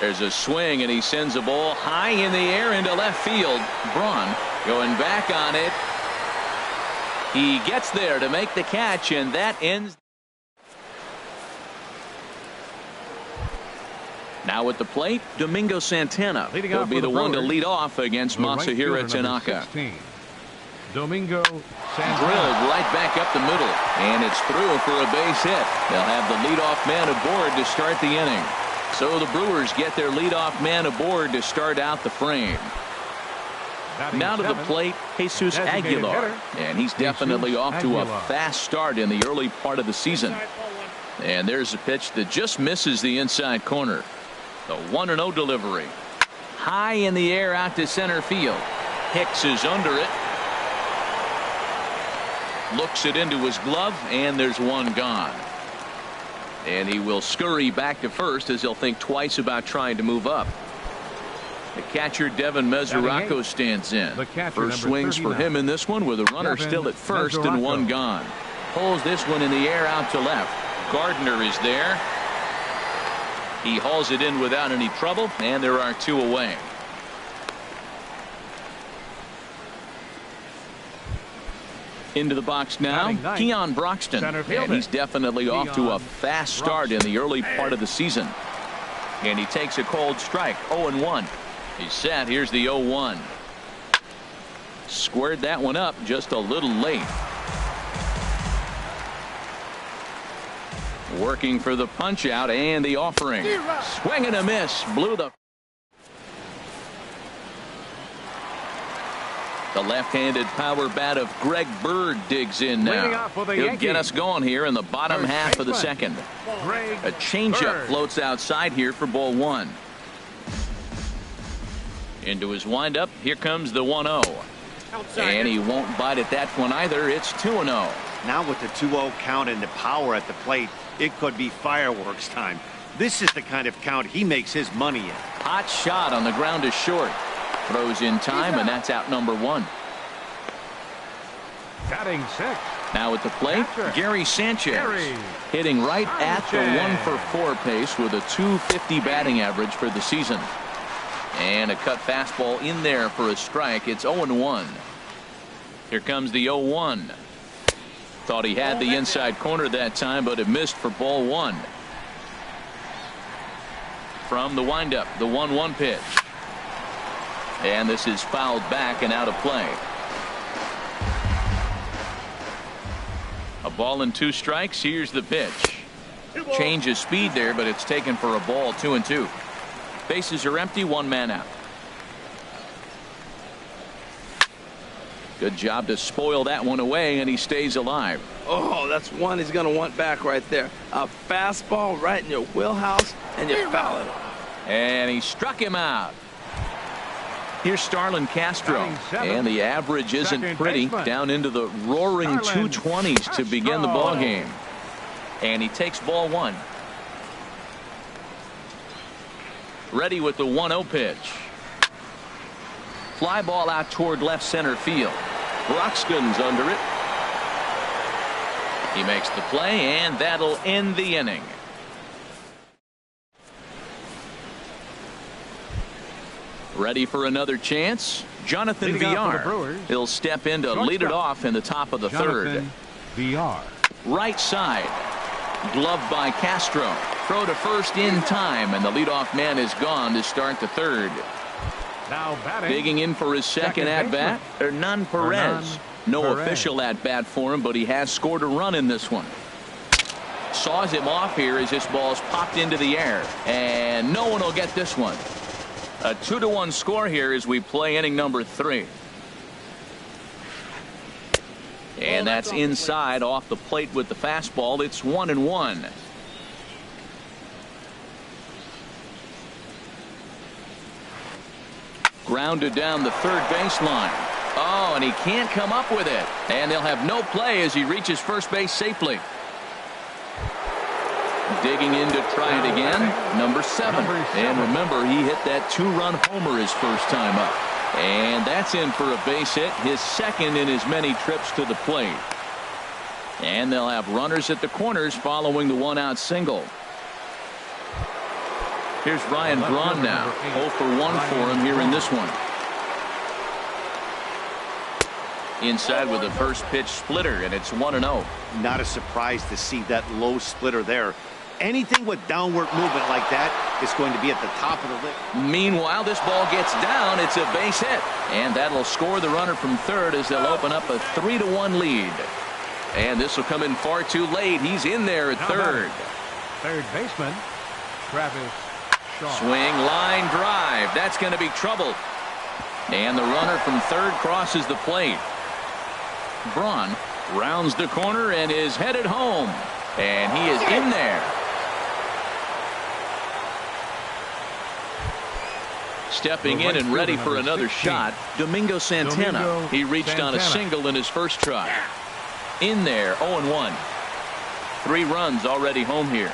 There's a swing, and he sends a ball high in the air into left field. Braun going back on it. He gets there to make the catch, and that ends. Now at the plate, Domingo Santana. He'll be the one to lead off against Masahiro Tanaka. Domingo Santana. Drilled right back up the middle, and it's through for a base hit. They'll have the leadoff man aboard to start the inning. So the Brewers get their leadoff man aboard to start out the frame. Now to the plate, Jesus Aguilar. And he's definitely off to a fast start in the early part of the season. And there's a pitch that just misses the inside corner. The 1-0 delivery. High in the air out to center field. Hicks is under it. Looks it into his glove, and there's one gone. And he will scurry back to first as he'll think twice about trying to move up. The catcher Devin Mesoraco stands in. First swings for him in this one with a runner still at first and one gone. Pulls this one in the air out to left. Gardner is there. He hauls it in without any trouble, and there are two away. Into the box now, Keon Broxton, and he's definitely off to a fast start in the early part of the season. And he takes a cold strike, 0-1. He's set. Here's the 0-1. Squared that one up just a little late. Working for the punch out and the offering. Swing and a miss. Blew the left-handed power bat of Greg Bird digs in now. He'll get us going here in the bottom half of the second. A changeup floats outside here for ball one. Into his windup. Here comes the 1-0. And he won't bite at that one either. It's 2-0. Now with the 2-0 count and the power at the plate, it could be fireworks time. This is the kind of count he makes his money in. Hot shot on the ground to short. Throws in time, and that's out number one. Batting six. Now at the plate, Gary Sanchez. Hitting right at the 1-for-4 pace with a .250 batting average for the season. And a cut fastball in there for a strike. It's 0-1. Here comes the 0-1. Thought he had the inside corner that time, but it missed for ball one. From the windup, the 1-1 pitch. And this is fouled back and out of play. A ball and two strikes. Here's the pitch. Change of speed there, but it's taken for a ball. 2-2. Bases are empty, one man out. Good job to spoil that one away, and he stays alive. Oh, that's one he's going to want back right there. A fastball right in your wheelhouse, and you foul it. And he struck him out. Here's Starlin Castro, and the average isn't pretty, down into the roaring 220s to begin the ball game. And he takes ball one. Ready with the 1-0 pitch. Fly ball out toward left center field. Broxton's under it. He makes the play, and that'll end the inning. Ready for another chance? Jonathan Villar. He'll step in to lead it off in the top of the third. Villar. Right side. Gloved by Castro. Throw to first in time, and the leadoff man is gone to start the third. Now batting. Digging in for his second at-bat, Hernan Perez. No official at-bat for him, but he has scored a run in this one. Saws him off here as this ball's popped into the air, and no one will get this one. A 2-1 score here as we play inning number 3. And that's inside off the plate with the fastball. It's 1-1. Grounded down the third baseline. Oh, and he can't come up with it. And they'll have no play as he reaches first base safely. Digging in to try it again. Number 7. And remember, he hit that 2-run homer his first time up. And that's in for a base hit, his second in his many trips to the plate. And they'll have runners at the corners following the 1-out single. Here's Ryan Braun now. 0 for 1 for him here in this one. Inside with a first pitch splitter, and it's 1-0. Not a surprise to see that low splitter there. Anything with downward movement like that is going to be at the top of the list. Meanwhile, this ball gets down. It's a base hit, and that'll score the runner from third as they'll open up a 3-1 lead. And this will come in far too late. He's in there at third. Third baseman, Travis Shaw. Swing, line drive. That's going to be trouble. And the runner from third crosses the plate. Braun rounds the corner and is headed home. And he is in there. Stepping in and ready for another shot, Domingo Santana. He reached on a single in his first try. In there, 0-1. 3 runs already home here.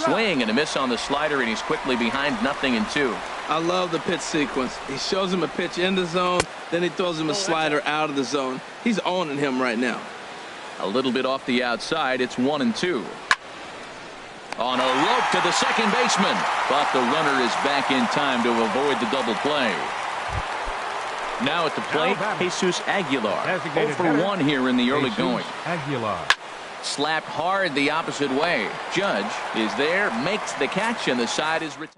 Swing and a miss on the slider, and he's quickly behind 0-2. I love the pitch sequence. He shows him a pitch in the zone, then he throws him a slider out of the zone. He's owning him right now. A little bit off the outside. It's 1-2. On a rope to the second baseman, but the runner is back in time to avoid the double play. Now at the plate, Jesus Aguilar. 0 for 1 here in the early going. Aguilar. Slapped hard the opposite way. Judge is there, makes the catch, and the side is retired.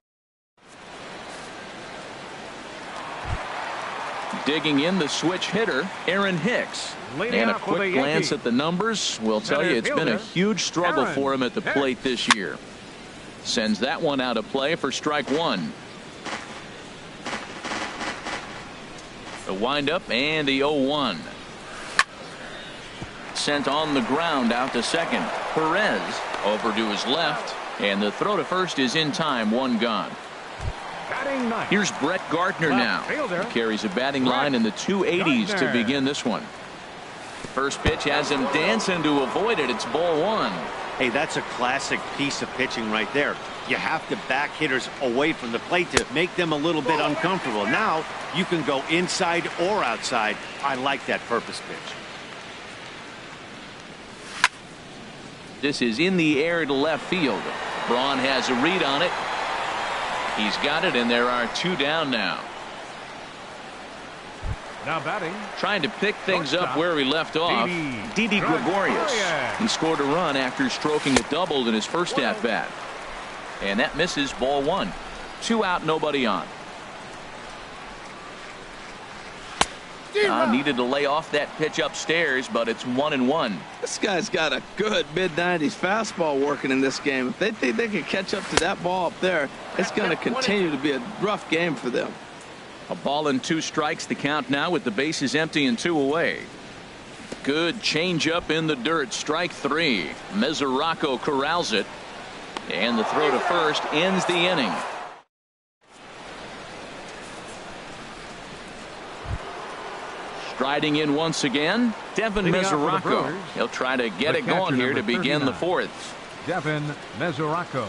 Digging in the switch hitter, Aaron Hicks. And a quick glance at the numbers will tell you it's been a huge struggle for him at the plate this year. Sends that one out of play for strike 1. The windup and the 0-1. Sent on the ground out to second. Perez over to his left, and the throw to first is in time. 1 gone. Here's Brett Gardner now. He carries a batting line in the 280s to begin this one. First pitch has him dancing to avoid it. It's ball 1. Hey, that's a classic piece of pitching right there. You have to back hitters away from the plate to make them a little bit uncomfortable. Now you can go inside or outside. I like that purpose pitch. This is in the air to left field. Braun has a read on it. He's got it, and there are 2 down now. Now batting. Trying to pick things up where he left off. Didi Gregorius. He scored a run after stroking a double in his first at-bat. And that misses, ball 1. 2 out, nobody on. Needed to lay off that pitch upstairs, but it's 1-1. This guy's got a good mid-90s fastball working in this game. If they think they can catch up to that ball up there, it's going to continue to be a rough game for them. A ball and 2 strikes, the count now with the bases empty and 2 away. Good changeup in the dirt, strike 3. Mesoraco corrals it, and the throw to first ends the inning. Striding in once again, Devin Mesoraco. He'll try to get it going here to begin the 4th. Devin Mesoraco.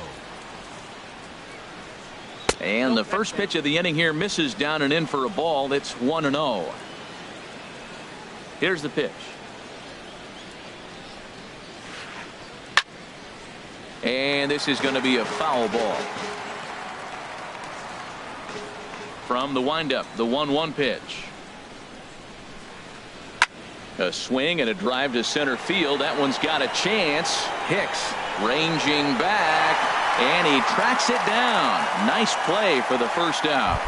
And the first pitch of the inning here misses down and in for a ball. It's 1-0. Here's the pitch. And this is going to be a foul ball. From the windup, the 1-1 pitch. A swing and a drive to center field. That one's got a chance. Hicks ranging back, and he tracks it down. Nice play for the first out.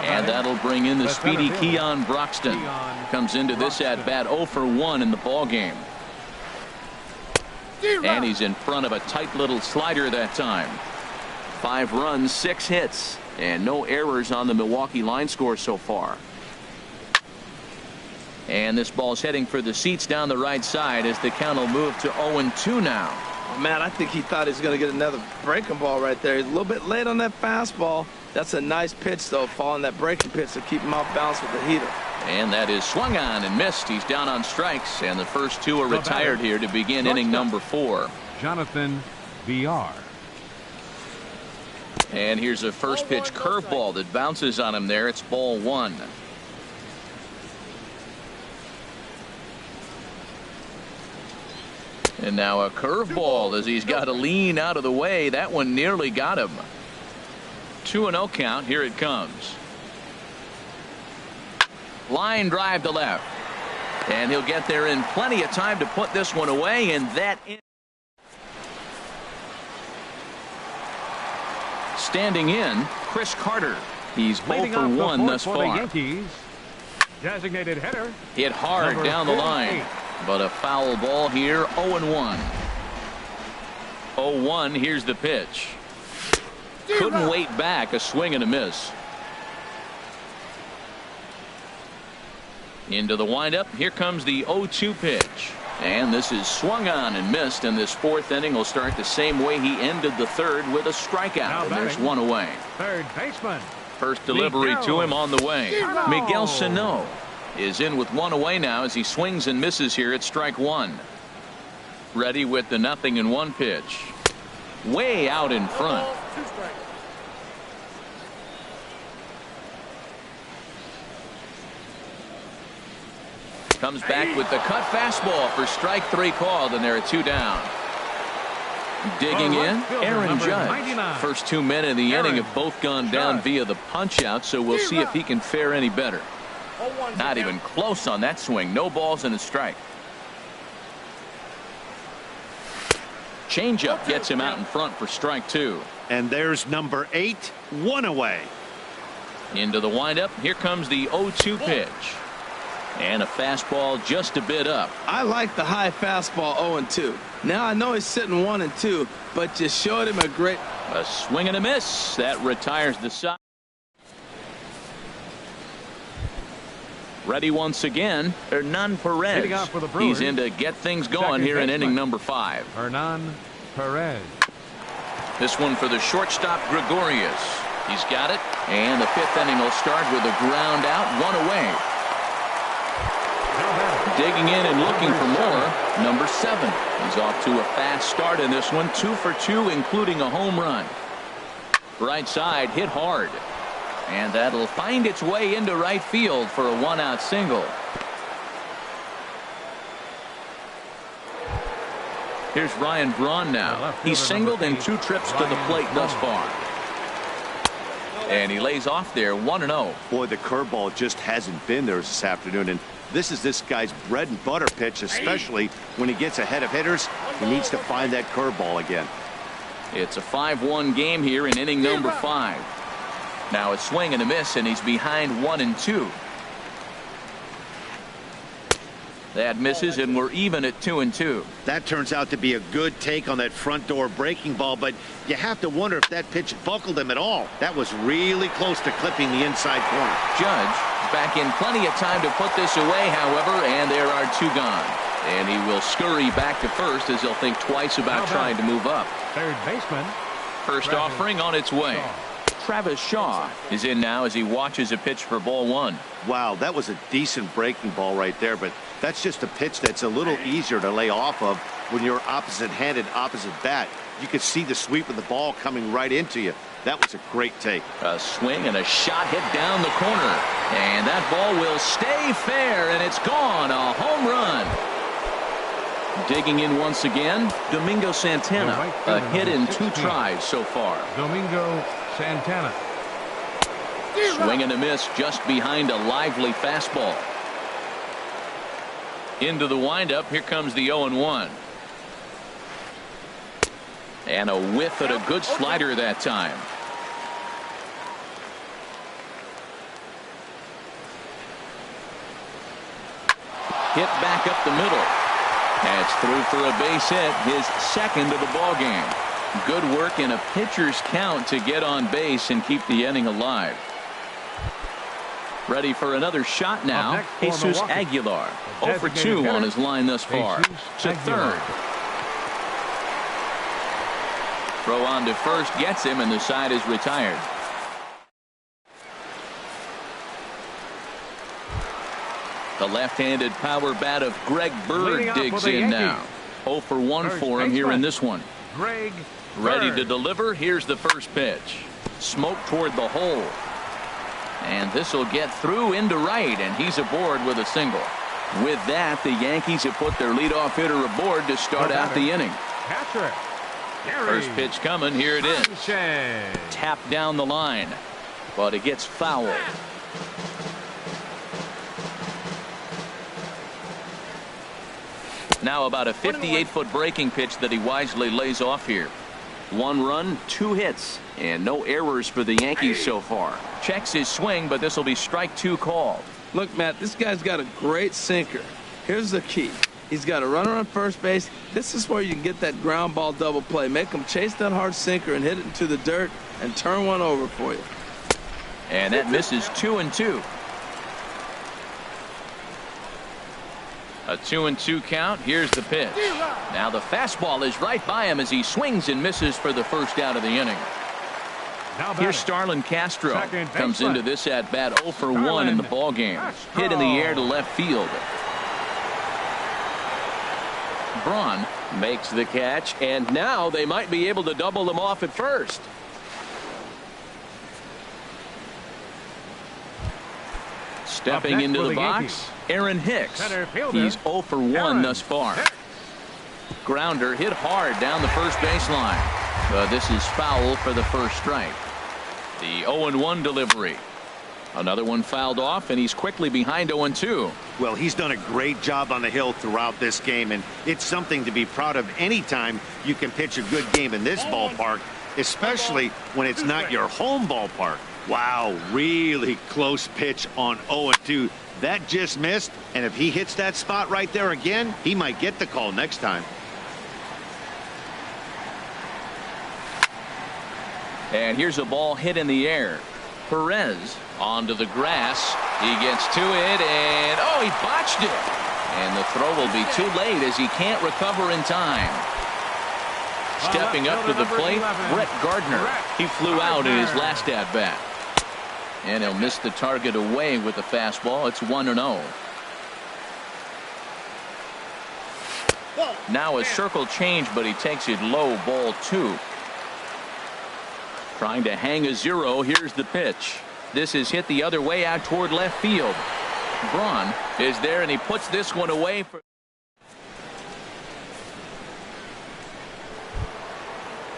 And that'll bring in the speedy Keon Broxton. Comes into this at bat 0 for 1 in the ball game. And he's in front of a tight little slider that time. 5 runs, 6 hits, and no errors on the Milwaukee line score so far. And this ball's heading for the seats down the right side as the count will move to 0-2 now. Oh, man, I think he thought he was going to get another breaking ball right there. He's a little bit late on that fastball. That's a nice pitch, though, following that breaking pitch to keep him off balance with the heater. And that is swung on and missed. He's down on strikes, and the first 2 are retired here to begin inning number 4. Jonathan VR. And here's a first pitch curveball that bounces on him there. It's ball 1. And now a curveball as he's got to lean out of the way. That one nearly got him. 2-0 count. Here it comes. Line drive to left. And he'll get there in plenty of time to put this one away. And that is standing in, Chris Carter. He's 0 for 1 thus far. The Yankees. Designated hitter. Hit hard down the line. But a foul ball here. 0-1. 0-1. Here's the pitch. Couldn't wait back. A swing and a miss. Into the windup. Here comes the 0-2 pitch. And this is swung on and missed. And this 4th inning will start the same way he ended the 3rd with a strikeout. And there's 1 away. Third baseman. First delivery to him on the way. Miguel Sano is in with 1 away now as he swings and misses here at strike 1. Ready with the 0-1 pitch. Way out in front. Comes back with the cut fastball for strike 3 called, and there are 2 down. Digging in, Aaron Judge. First 2 men in the inning have both gone down via the punch out, so we'll see if he can fare any better. Not even close on that swing. No balls and a strike. Changeup gets him out in front for strike 2. And there's number 8, 1 away. Into the windup. Here comes the 0-2 pitch. And a fastball just a bit up. I like the high fastball 0-2. Now I know he's sitting 1-2, but just showed him a great. A swing and a miss. That retires the side. Ready once again, Hernan Perez. He's in to get things going here in inning number 5. Hernan Perez. This one for the shortstop, Gregorius. He's got it, and the 5th inning will start with a ground out, 1 away. Digging in and looking for more, number 7. He's off to a fast start in this one, 2 for 2, including a home run. Right side, hit hard. And that'll find its way into right field for a 1-out single. Here's Ryan Braun now. He's singled in 2 trips to the plate thus far. And he lays off there, 1-0. Boy, the curveball just hasn't been there this afternoon. And this is this guy's bread and butter pitch, especially when he gets ahead of hitters. He needs to find that curveball again. It's a 5-1 game here in inning number 5. Now a swing and a miss, and he's behind 1-2. That misses, and we're even at 2-2. That turns out to be a good take on that front door breaking ball, but you have to wonder if that pitch buckled him at all. That was really close to clipping the inside corner. Judge back in plenty of time to put this away, however, and there are 2 gone. And he will scurry back to first as he'll think twice about trying to move up. Third baseman. First offering on its way. Travis Shaw is in now as he watches a pitch for ball 1. Wow, that was a decent breaking ball right there, but that's just a pitch that's a little easier to lay off of when you're opposite-handed, opposite bat. You could see the sweep of the ball coming right into you. That was a great take. A swing and a shot hit down the corner. And that ball will stay fair, and it's gone. A home run. Digging in once again, Domingo Santana. A hit in 2 tries so far. Domingo Santana. Swing and a miss just behind a lively fastball. Into the windup. Here comes the 0-1. And a whiff at a good slider that time. Hit back up the middle. That's through for a base hit, his second of the ball game. Good work in a pitcher's count to get on base and keep the inning alive. Ready for another shot now. Jesus Aguilar. 0 for 2 on his line thus far. To third. Throw on to first gets him, and the side is retired. The left-handed power bat of Greg Bird digs in now. 0 for 1 for him here in this one. Greg Ready to deliver. Here's the first pitch. Smoke toward the hole. And this will get through into right, and he's aboard with a single. With that, the Yankees have put their leadoff hitter aboard to start out the inning. Patrick. First pitch coming. Here it is. Tap down the line, but it gets fouled. Now about a 58-foot breaking pitch that he wisely lays off here. 1 run, 2 hits, and no errors for the Yankees so far. Checks his swing, but this will be strike 2 called. Look, Matt, this guy's got a great sinker. Here's the key. He's got a runner on first base. This is where you can get that ground ball double play. Make him chase that hard sinker and hit it into the dirt and turn one over for you. And that misses 2-2. A 2-2 count. Here's the pitch. Now the fastball is right by him as he swings and misses for the first out of the inning. Here's Starlin Castro. Comes into this at bat 0 for 1 in the ball game. Hit in the air to left field. Braun makes the catch, and now they might be able to double them off at first. Stepping into the box, Aaron Hicks. He's 0 for 1 thus far. Grounder hit hard down the first baseline. But this is foul for the first strike. The 0-1 delivery. Another one fouled off, and he's quickly behind 0-2. Well, he's done a great job on the hill throughout this game, and it's something to be proud of anytime you can pitch a good game in this ballpark, especially when it's not your home ballpark. Wow, really close pitch on 0-2. That just missed, and if he hits that spot right there again, he might get the call next time. And here's a ball hit in the air. Perez onto the grass. He gets to it, and oh, he botched it. And the throw will be too late as he can't recover in time. Stepping up to the plate, Brett Gardner. He flew out in his last at-bat. And he'll miss the target away with the fastball. It's 1-0. Now a circle change, but he takes it low, ball 2. Trying to hang a 0. Here's the pitch. This is hit the other way out toward left field. Braun is there, and he puts this one away.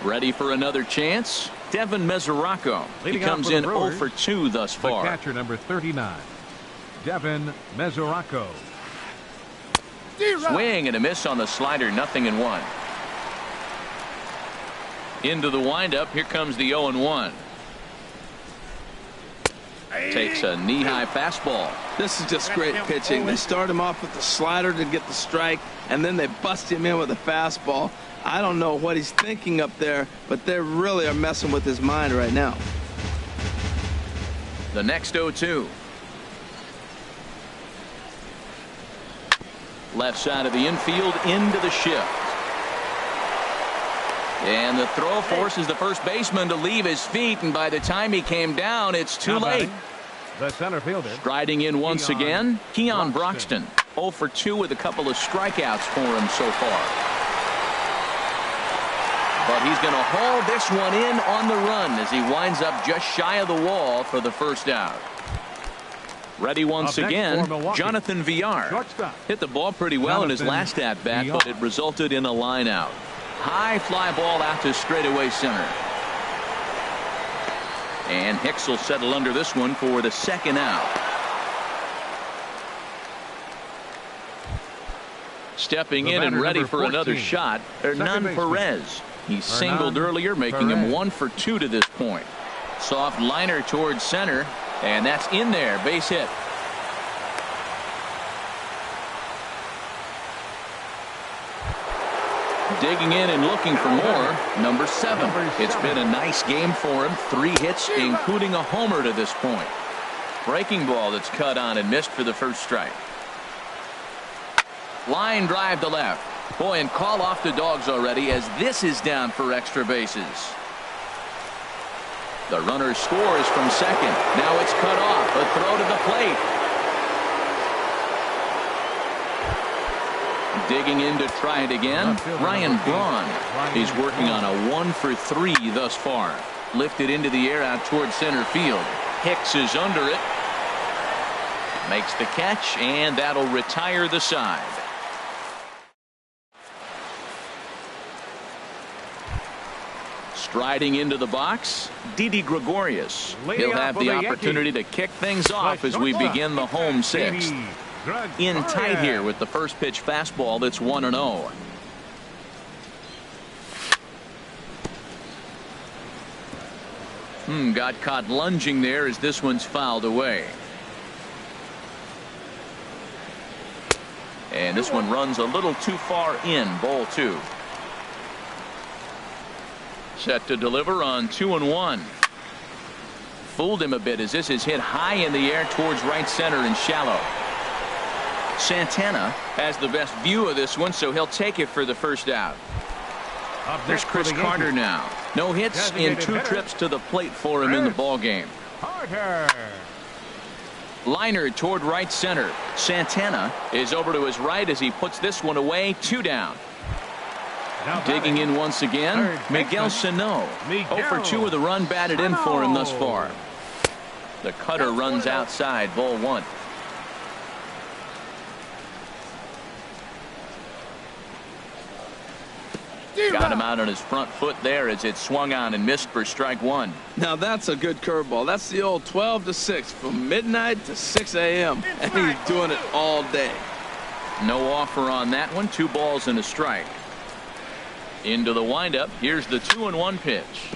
Ready for another chance? Devin Mesoraco. He comes in 0 for 2 thus far. The catcher, number 39, Devin Mesoraco. Swing and a miss on the slider. 0-1. Into the windup. Here comes the 0-1. Takes a knee-high fastball. This is just great pitching. They start him off with the slider to get the strike, and then they bust him in with a fastball. I don't know what he's thinking up there, but they really are messing with his mind right now. The next 0-2. Left side of the infield into the shift. And the throw forces the first baseman to leave his feet, and by the time he came down, it's too late. The center fielder. Striding in once again, Keon Broxton. 0 for 2 with a couple of strikeouts for him so far. But he's going to haul this one in on the run as he winds up just shy of the wall for the first out. Ready once again, Jonathan Villar. Hit the ball pretty well in his last at-bat, but it resulted in a line out. High fly ball out to straightaway center. And Hicks will settle under this one for the second out. Stepping in and ready for another shot, Hernan Perez. He singled earlier, making him 1 for 2 to this point. Soft liner towards center, and that's in there. Base hit. Digging in and looking for more, number 7. It's been a nice game for him. 3 hits, including a homer to this point. Breaking ball that's cut on and missed for the first strike. Line drive to left. Boy, and call off the dogs already as this is down for extra bases. The runner scores from second. Now it's cut off. A throw to the plate. Digging in to try it again, Ryan Braun. He's working on a 1 for 3 thus far. Lifted into the air out towards center field. Hicks is under it. Makes the catch, and that'll retire the side. Striding into the box, Didi Gregorius. He'll have the opportunity to kick things off as we begin the home 6th. In tight here with the first pitch fastball that's 1-0. Got caught lunging there as this one's fouled away. And this one runs a little too far in. Ball 2. Set to deliver on 2-1. Fooled him a bit as this is hit high in the air towards right center and shallow. Santana has the best view of this one, so he'll take it for the first out. There's Chris Carter now. No hits in 2 trips to the plate for him in the ballgame. Liner toward right center. Santana is over to his right as he puts this one away. 2 down. Digging in once again, Miguel Sano. 0 for 2 with a run batted in for him thus far. The cutter runs outside. Ball 1. Got him out on his front foot there as it swung on and missed for strike 1. Now that's a good curveball. That's the old 12 to 6 from midnight to 6 a.m. and he's doing it all day. No offer on that one. 2 balls and a strike. Into the windup. Here's the 2-1 pitch.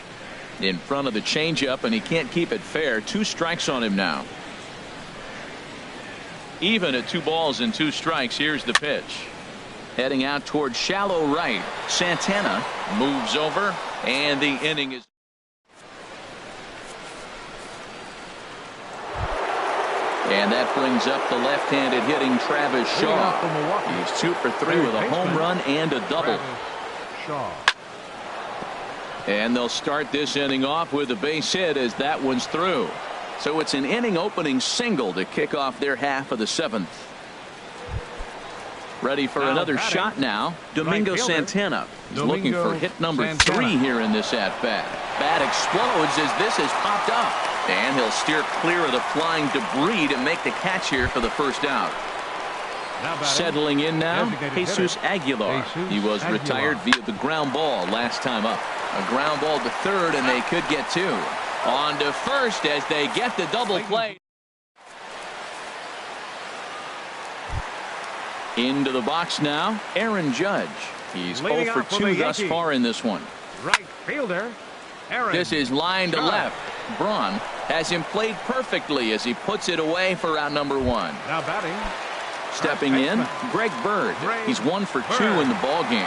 In front of the changeup, and he can't keep it fair. 2 strikes on him now. Even at 2 balls and 2 strikes. Here's the pitch. Heading out towards shallow right. Santana moves over, and the inning is. And that brings up the left-handed hitting Travis Shaw. He's 2 for 3 with a home run and a double. And they'll start this inning off with a base hit as that one's through. So it's an inning opening single to kick off their half of the 7th. Ready for another shot now. Domingo Santana is looking for hit number 3 here in this at-bat. Bat explodes as this is popped up. And he'll steer clear of the flying debris to make the catch here for the first out. Settling in now, Jesus Aguilar. He was retired via the ground ball last time up. A ground ball to third, and they could get 2. On to first as they get the double play. Into the box now, Aaron Judge. He's 0 for 2 thus far in this one. Right fielder, Aaron. This is line to left. Braun has him played perfectly as he puts it away for out number 1. Now batting. Stepping in, Greg Bird. He's 1 for 2 in the ball game.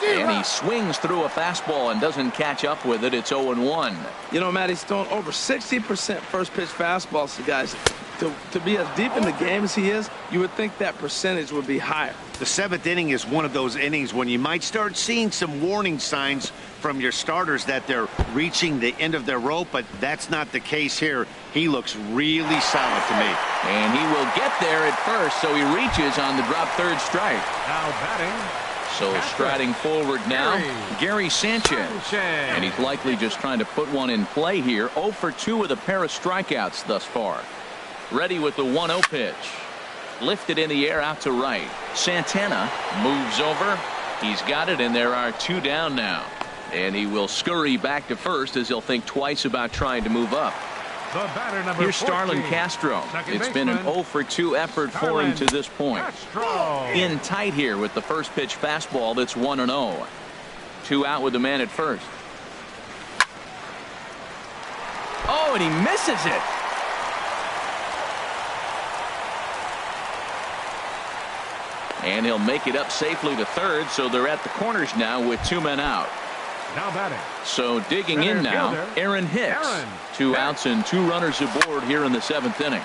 And he swings through a fastball and doesn't catch up with it. It's 0-1. You know, Matt, he's thrown over 60% first pitch fastballs to guys. To be as deep in the game as he is, you would think that percentage would be higher. The 7th inning is one of those innings when you might start seeing some warning signs from your starters that they're reaching the end of their rope, but that's not the case here. He looks really solid to me. And he will get there at first, so he reaches on the drop third strike. Now batting. So striding forward now, Gary Sanchez. And he's likely just trying to put one in play here. 0 for 2 with a pair of strikeouts thus far. Ready with the 1-0 pitch. Lifted in the air out to right. Santana moves over. He's got it, and there are 2 down now. And he will scurry back to first as he'll think twice about trying to move up. The batter, number Here's 14, Starlin Castro. It's been an 0 for 2 effort for him to this point. Castro. In tight here with the first pitch fastball that's 1-0. 2 out with the man at first. Oh, and he misses it. And he'll make it up safely to third, so they're at the corners now with 2 men out. Now batting. So digging in now, Aaron Hicks. 2 outs and 2 runners aboard here in the 7th inning.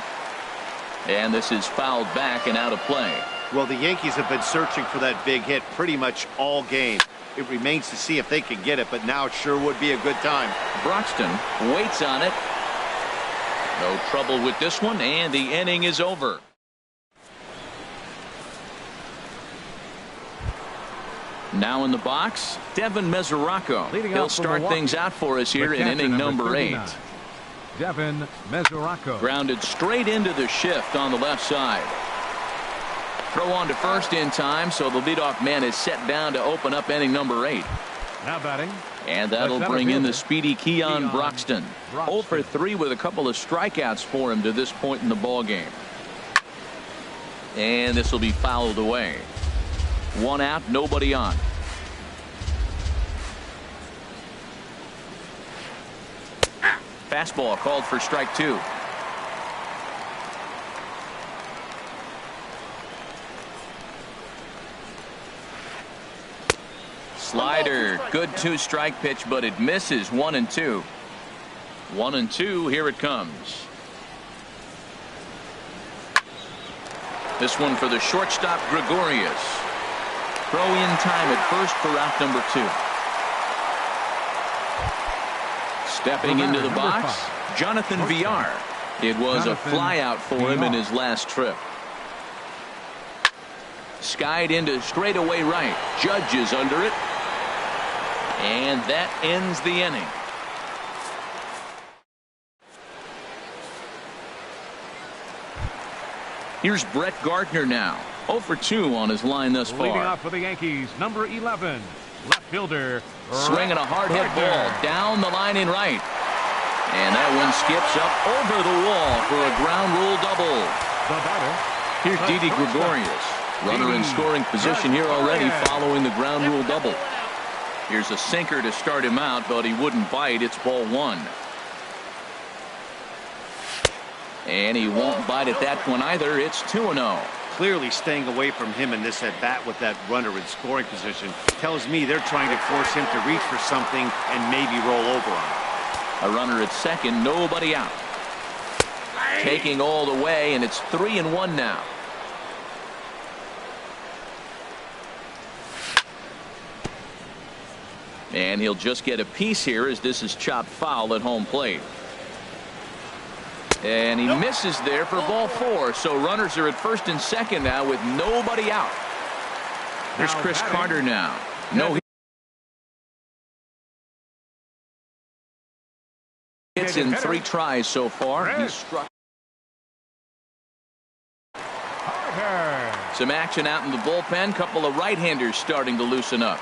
And this is fouled back and out of play. Well, the Yankees have been searching for that big hit pretty much all game. It remains to see if they can get it, but now it sure would be a good time. Broxton waits on it. No trouble with this one, and the inning is over. Now in the box, Devin Mesoraco. He'll start things out for us here in inning number 8. Devin Mesoraco. Grounded straight into the shift on the left side. Throw on to first in time, so the leadoff man is set down to open up inning number 8. Now batting. And that'll bring in the speedy Keon Broxton. 0 for 3 with a couple of strikeouts for him to this point in the ball game. And this will be fouled away. 1 out, nobody on. Fastball called for strike 2. Slider, good 2-strike pitch, but it misses. 1-2. 1-2, here it comes. This one for the shortstop, Gregorius. Throw in time at first for out number 2. Stepping into the box, Jonathan Villar. It was a flyout for him in his last trip. Skied into straightaway right. Judge is under it. And that ends the inning. Here's Brett Gardner now. 0 for 2 on his line thus far. Leading off for the Yankees, number 11, left fielder. Swinging a hard hit ball down the line in right. And that one skips up over the wall for a ground rule double. The batter. Here's Didi Gregorius. Runner in scoring position here already following the ground rule double. Here's a sinker to start him out, but he wouldn't bite. It's ball 1. And he won't bite at that one either. It's 2-0. Clearly staying away from him in this at-bat with that runner in scoring position tells me they're trying to force him to reach for something and maybe roll over on him. A runner at second, nobody out. Taking all the way, and it's 3-1 now. And he'll just get a piece here as this is chopped foul at home plate. And he misses there for ball 4. So runners are at first and second now with nobody out. Here's Chris Carter now. No hits in 3 tries so far. He's struck. Some action out in the bullpen. Couple of right-handers starting to loosen up.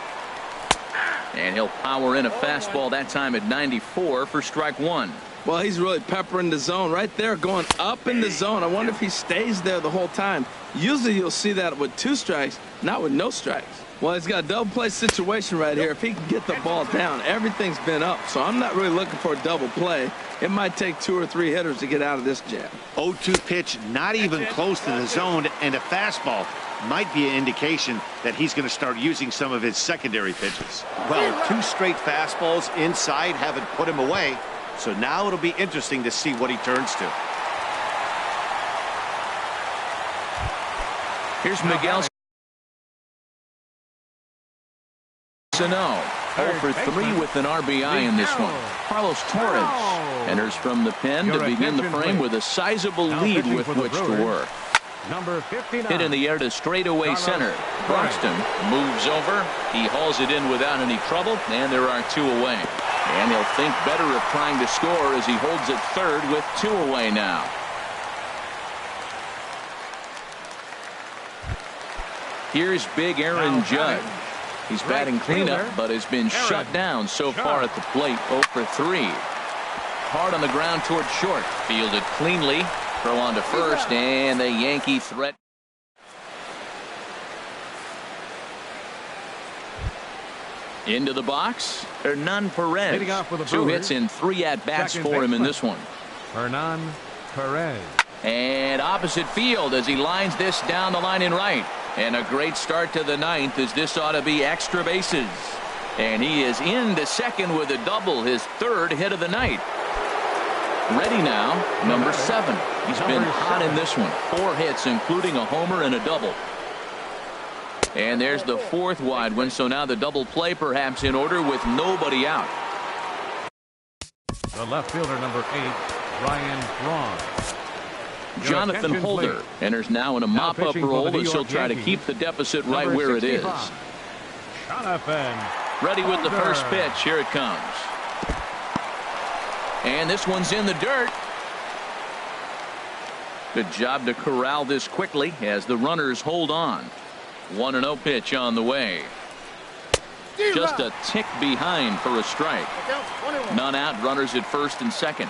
And he'll power in a fastball that time at 94 for strike 1. Well, he's really peppering the zone right there, going up in the zone. I wonder if he stays there the whole time. Usually you'll see that with 2 strikes, not with no strikes. Well, he's got a double play situation right here. If he can get the ball down, everything's been up. So I'm not really looking for a double play. It might take 2 or 3 hitters to get out of this jam. 0-2 pitch, not even close to the zone, and a fastball might be an indication that he's going to start using some of his secondary pitches. Well, 2 straight fastballs inside haven't put him away. So now it'll be interesting to see what he turns to. Here's Miguel Sano. 0 for 3 with an RBI in this one. Carlos Torres enters from the pen to begin the frame with a sizable lead with which to work. Number 59. Hit in the air to straightaway center. Broxton moves over. He hauls it in without any trouble, and there are 2 away. And he'll think better of trying to score as he holds it third with 2 away now. Here's big Aaron Judge. He's batting cleanup, but has been shut down so far at the plate. 0 for 3. Hard on the ground towards short. Fielded cleanly. Throw on to first, and the Yankee threat. Into the box, Hernan Perez. 2 hits in 3 at-bats for him in this one. Hernan Perez. And opposite field as he lines this down the line in right. And a great start to the 9th as this ought to be extra bases. And he is into second with a double, his 3rd hit of the night. Ready now, number 7. He's been hot in this one. 4 hits, including a homer and a double. And there's the 4th wide one, so now the double play perhaps in order with nobody out. The left fielder, number 8, Ryan Braun. Jonathan Holder enters now in a mop-up role as he'll try to keep the deficit right where it is. Jonathan Ready with the first pitch. Here it comes. And this one's in the dirt. Good job to corral this quickly as the runners hold on. 1-0 pitch on the way. Just a tick behind for a strike. None out, runners at first and second.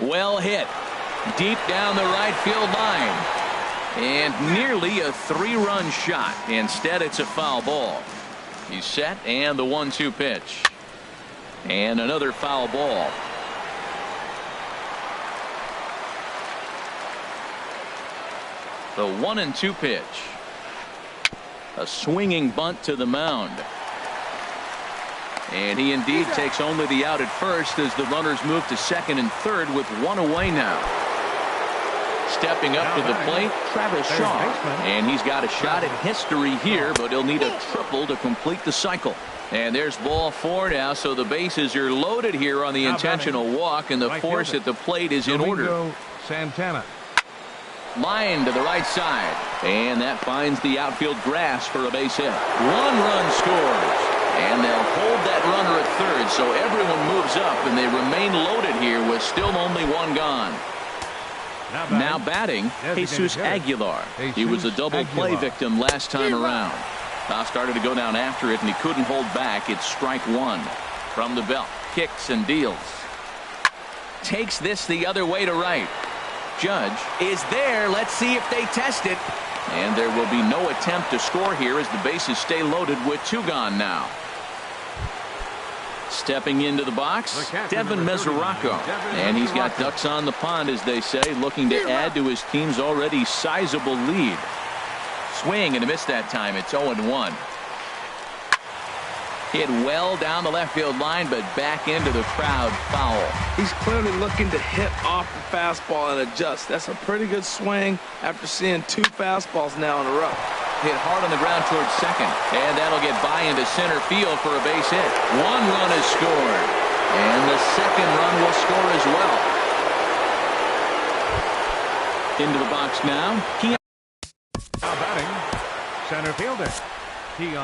Well hit. Deep down the right field line. And nearly a 3-run shot. Instead, it's a foul ball. He's set, and the 1-2 pitch. And another foul ball. The 1-2 pitch. A swinging bunt to the mound. And he indeed takes only the out at first as the runners move to second and third with 1 away now. Stepping up to the plate, Travis Shaw. And he's got a shot at history here, but he'll need a triple to complete the cycle. And there's ball 4 now, so the bases are loaded here on the intentional walk, and the force at the plate is in order. Santana. Line to the right side, and that finds the outfield grass for a base hit. 1 run scores, and they'll hold that runner at third, so everyone moves up, and they remain loaded here with still only 1 gone. Now batting, Jesus Aguilar. He was a double play victim last time around. Now started to go down after it, and he couldn't hold back. It's strike 1 from the belt. Kicks and deals. Takes this the other way to right. Judge is there. Let's see if they test it. And there will be no attempt to score here as the bases stay loaded with 2 gone now. Stepping into the box, Devin Mesoraco. And he's got ducks on the pond, as they say, looking to add to his team's already sizable lead. Swing and a miss that time. It's 0-1. Hit well down the left field line, but back into the crowd. Foul. He's clearly looking to hit off the fastball and adjust. That's a pretty good swing after seeing 2 fastballs now in a row. Hit hard on the ground towards second, and that'll get by into center field for a base hit. 1 run is scored, and the second run will score as well. Into the box now. Now batting, center fielder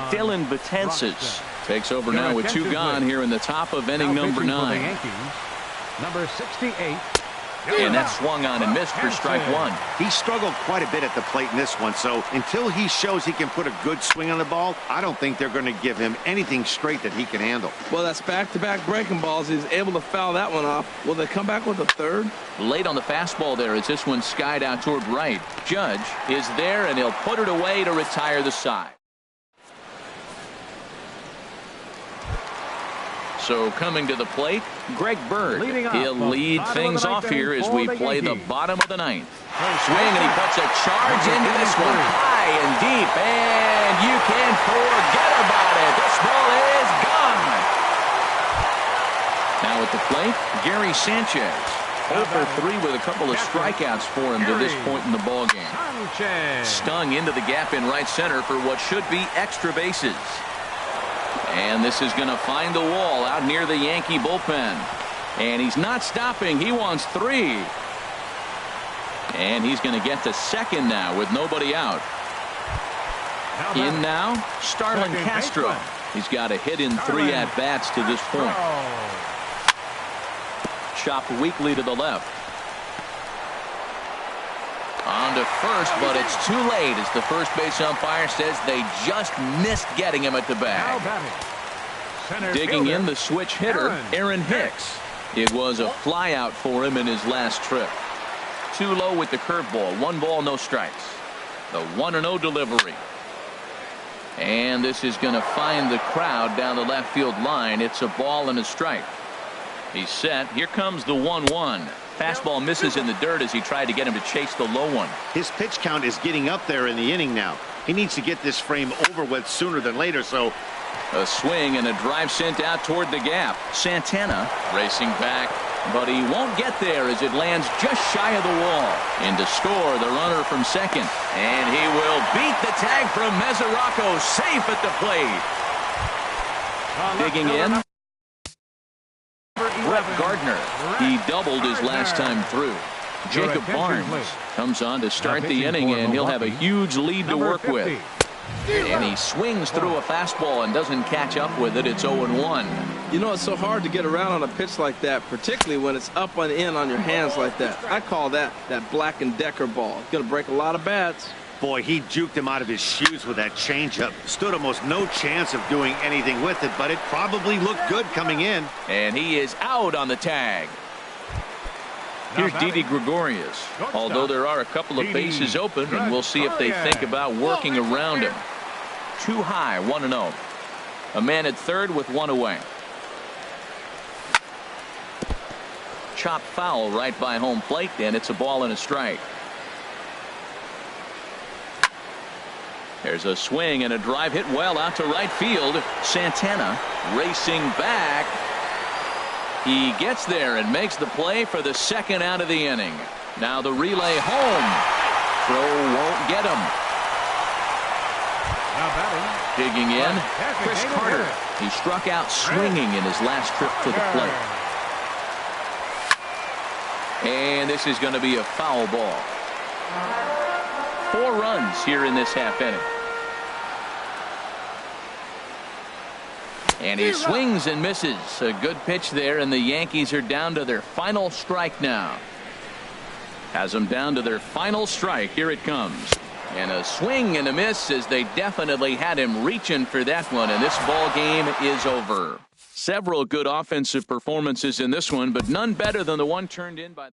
Dylan Betances takes over now with 2 gone here in the top of inning number 9. Number 68, And that swung on and missed for strike one. He struggled quite a bit at the plate in this one, so until he shows he can put a good swing on the ball, I don't think they're going to give him anything straight that he can handle. Well, that's back-to-back breaking balls. He's able to foul that one off. Will they come back with a third? Late on the fastball there as this one skied out toward right. Judge is there, and he'll put it away to retire the side. So coming to the plate, Greg Bird. He'll lead things off here as we play the bottom of the ninth. Swing, and he puts a charge into this one. High and deep, and you can forget about it. This ball is gone. Now at the plate, Gary Sanchez. 0 for 3 with a couple of strikeouts for him to this point in the ballgame. Stung into the gap in right center for what should be extra bases. And this is going to find the wall out near the Yankee bullpen. And he's not stopping. He wants 3. And he's going to get to second now with nobody out. In now, Starlin Castro. He's got a hit in 3 at-bats to this point. Chopped weakly to the left. On to first, but it's too late as the first base umpire says they just missed getting him at the bag. Digging in the switch hitter, Aaron Hicks. It was a flyout for him in his last trip. Too low with the curveball. 1 ball, no strikes. The 1-0 delivery. And this is going to find the crowd down the left field line. It's a ball and a strike. He's set. Here comes the 1-1. Fastball misses in the dirt as he tried to get him to chase the low one. His pitch count is getting up there in the inning now. He needs to get this frame over with sooner than later, so. A swing and a drive sent out toward the gap. Santana racing back, but he won't get there as it lands just shy of the wall. In to score, the runner from second. And he will beat the tag from Mesoraco, safe at the plate. Digging in, Brett Gardner. He doubled his last time through. Jacob Barnes comes on to start the inning, and he'll have a huge lead to work with. And he swings through a fastball and doesn't catch up with it. It's 0-1. You know, it's so hard to get around on a pitch like that, particularly when it's up and in on your hands like that. I call that Black & Decker ball. It's going to break a lot of bats. Boy, he juked him out of his shoes with that changeup. Stood almost no chance of doing anything with it, but it probably looked good coming in. And he is out on the tag. Here's Didi Gregorius. Although there are a couple of bases open, and we'll see if they think about working around him. Too high, 1-0. A man at third with 1 away. Chopped foul right by home plate, and it's a ball and a strike. There's a swing and a drive hit well out to right field. Santana racing back. He gets there and makes the play for the second out of the inning. Now the relay home. Throw won't get him. Digging in, Chris Carter. He struck out swinging in his last trip to the plate. And this is going to be a foul ball. 4 runs here in this half inning. And he swings and misses. A good pitch there, and the Yankees are down to their final strike now. Has them down to their final strike. Here it comes. And a swing and a miss as they definitely had him reaching for that one, and this ball game is over. Several good offensive performances in this one, but none better than the one turned in by